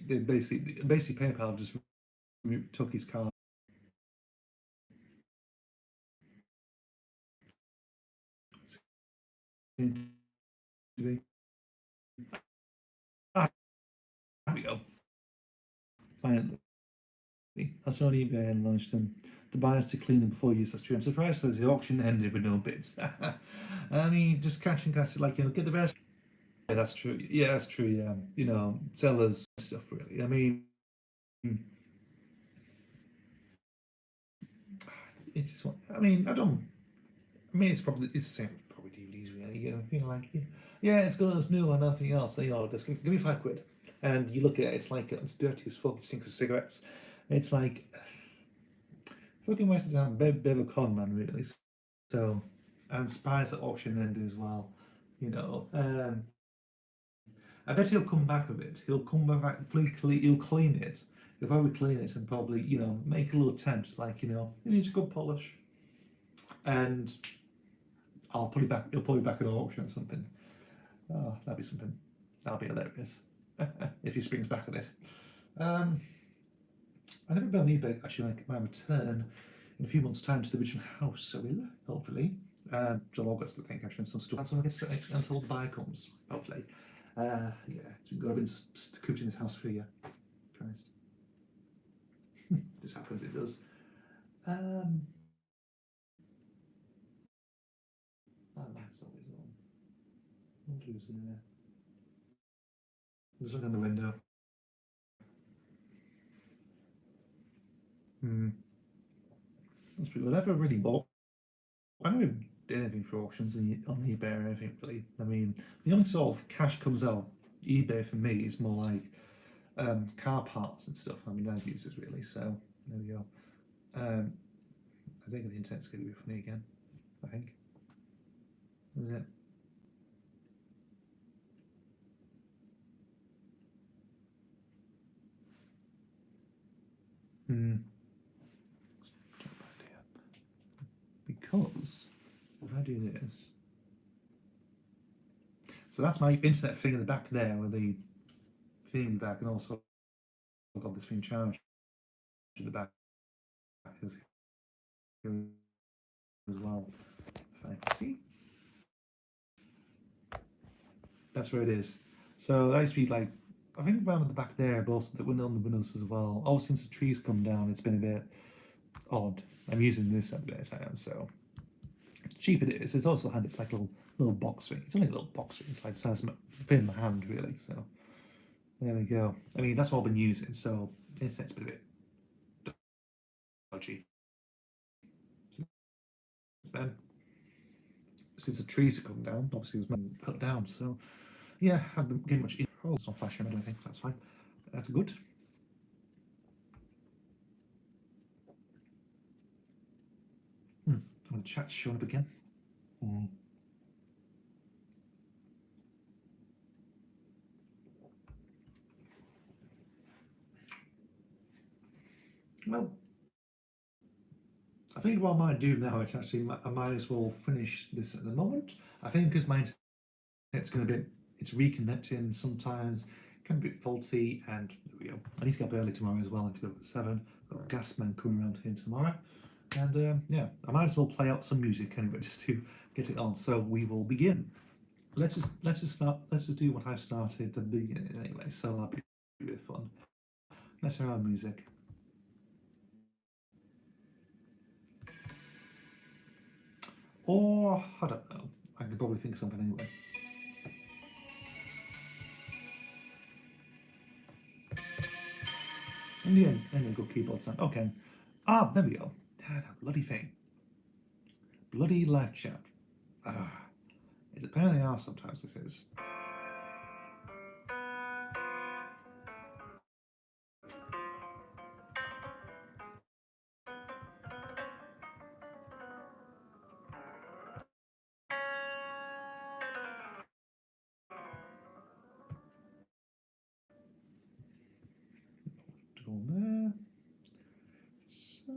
they basically PayPal just took his card. There we go. Finally, I saw on eBay and launched them. The buyers to clean them before use. That's true. I'm surprised because the auction ended with no bids. I mean, just catch like, you know, get the best. Yeah, that's true. Yeah, that's true. Yeah, you know, sellers stuff really. I mean, it's. I mean, I don't. I mean, it's the same. Probably DVDs really. You know, feel like yeah, it's good, it's new or nothing else. They are just give me £5, and you look at it. It's like it's dirty as fuck. It stinks of cigarettes. It's like fucking waste of time. Bit of a con man, really. So, and spies at auction ended as well. You know, I bet he'll come back with it. He'll come back. He'll clean it. He'll probably clean it and probably, you know, make a little attempt. Like, you know, it needs a good polish, and I'll put it back. He'll put it back at auction or something. Oh, that'd be something. That'll be hilarious if he springs back on it. I never been on eBay actually. Like my return in a few months' time to the original house, so we'll hopefully July, August, I think, actually, some stuff. So I guess until the buyer comes, hopefully. Yeah, it's been been cooped in this house for a year. Christ. This happens, it does. Oh, that's always on. What was there? Just look on the window. That's pretty good. I've never really bought. I never did anything for auctions on eBay or anything really. I mean, the only sort of cash comes out eBay for me is more like car parts and stuff. I mean, I've used this really, so there we go. I think the internet's going to be funny again. I think. Is it? Because if I do this, so that's my internet thing in the back there, with the thing in the back, and also I've got this thing charged to the back as well. If I can see, that's where it is. So that used to be like, I think around at the back there, but also on the windows as well. Oh, since the trees come down, it's been a bit odd. I'm using this at the time, so cheap it is. It's also handy. It's like a little box thing. It's only a little box thing. It's like the size of fit in my hand, really. So There we go. I mean, that's what I've been using, so internet's been a bit dodgy since then. Since the trees have come down, obviously it was cut down, so yeah, I've been getting much. Oh, it's not flashing, I don't think that's fine. That's good. The chat's showing up again. Well, I think what I might do now is actually I might as well finish this at the moment. I think because my internet's going to be it's reconnecting sometimes, can be a bit faulty, and there we go. I need to get up early tomorrow as well. I need to go up at 7. Got a gasman coming around here tomorrow, and yeah, I might as well play out some music anyway just to get it on. So we will begin. Let's just start. Let's just do what I started at the beginning anyway. So that'll be a bit fun. Let's hear our music. Or, I don't know, I could probably think of something anyway. In the end, anyway, good keyboard sound. Okay. Ah, there we go. That bloody thing. Bloody live chat. Ah. It's apparently are sometimes this is. There. So,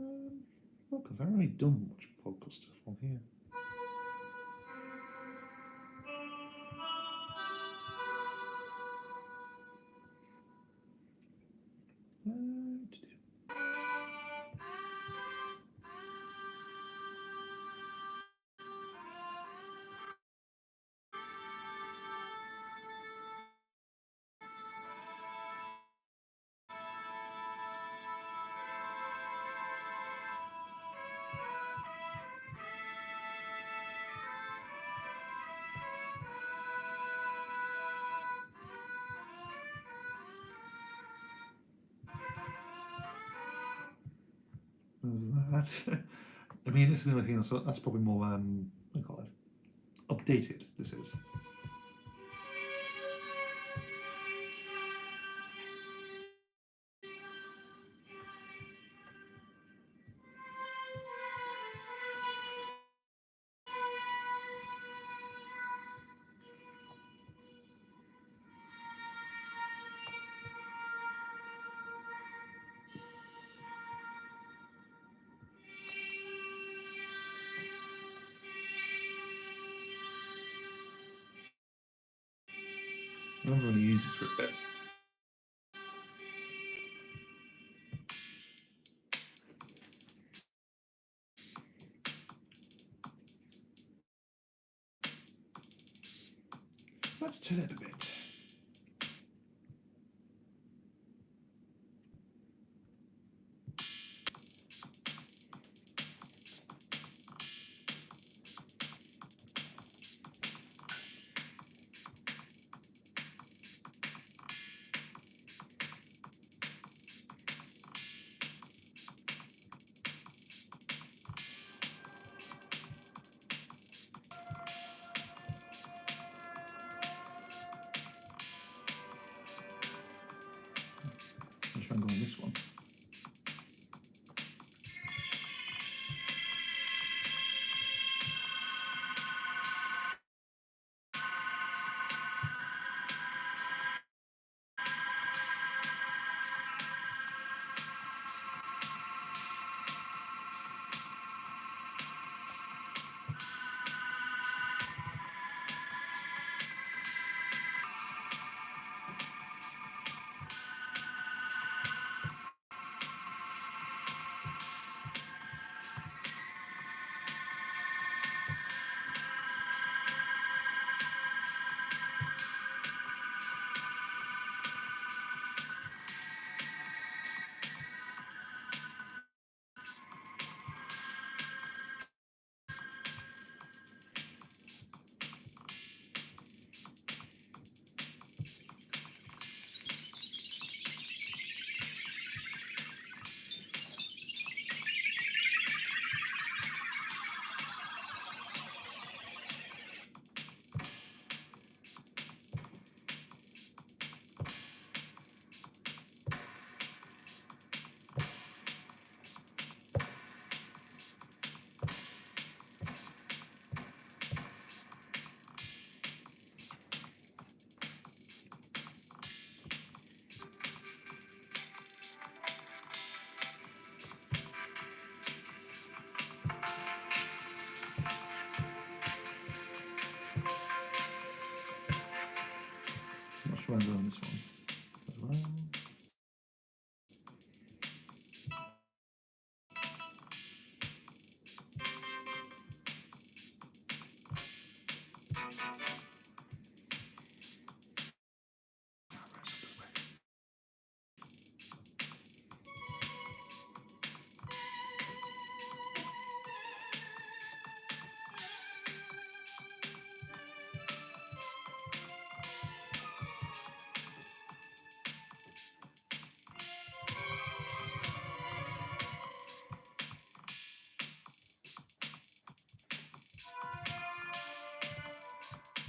look, I've already done much vocal stuff on here. There's that. I mean, this is the only thing that's probably more, what do you call it? Updated, this is. I'm going to use this for a bit. Let's turn it a bit.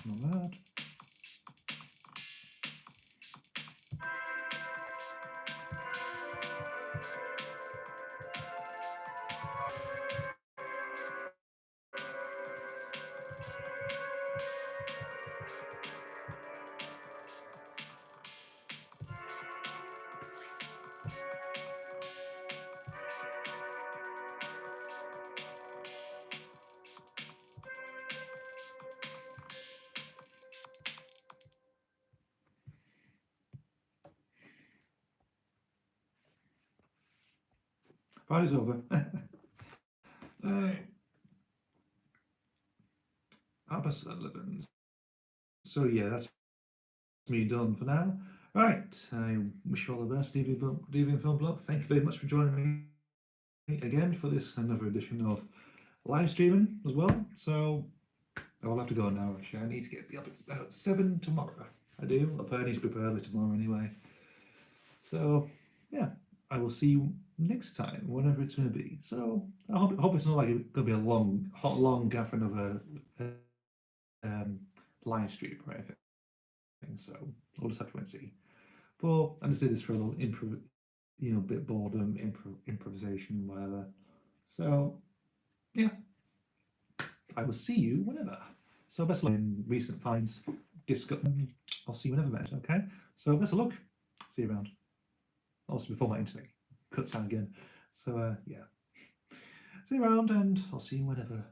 Not bad. Friday's over. Abbas 11. So yeah, that's me done for now. Right, I wish you all the best, Evening Film Blog. Thank you very much for joining me again for this another edition of live streaming as well. So I'll have to go now. Actually, I need to be up at about 7 tomorrow. I do. I need to be up early tomorrow anyway. So yeah, I will see you next time, whenever it's going to be. So I hope it's not like it's going to be a long gap for another live stream or anything. So we'll just have to wait and see. But I just did this for a little bit boredom, improvisation, whatever. So yeah, I will see you whenever. So best of luck in recent finds. I'll see you whenever, mate. Okay. So best of luck. See you around. Also before my internet cuts out again. So yeah. See you around, and I'll see you whenever.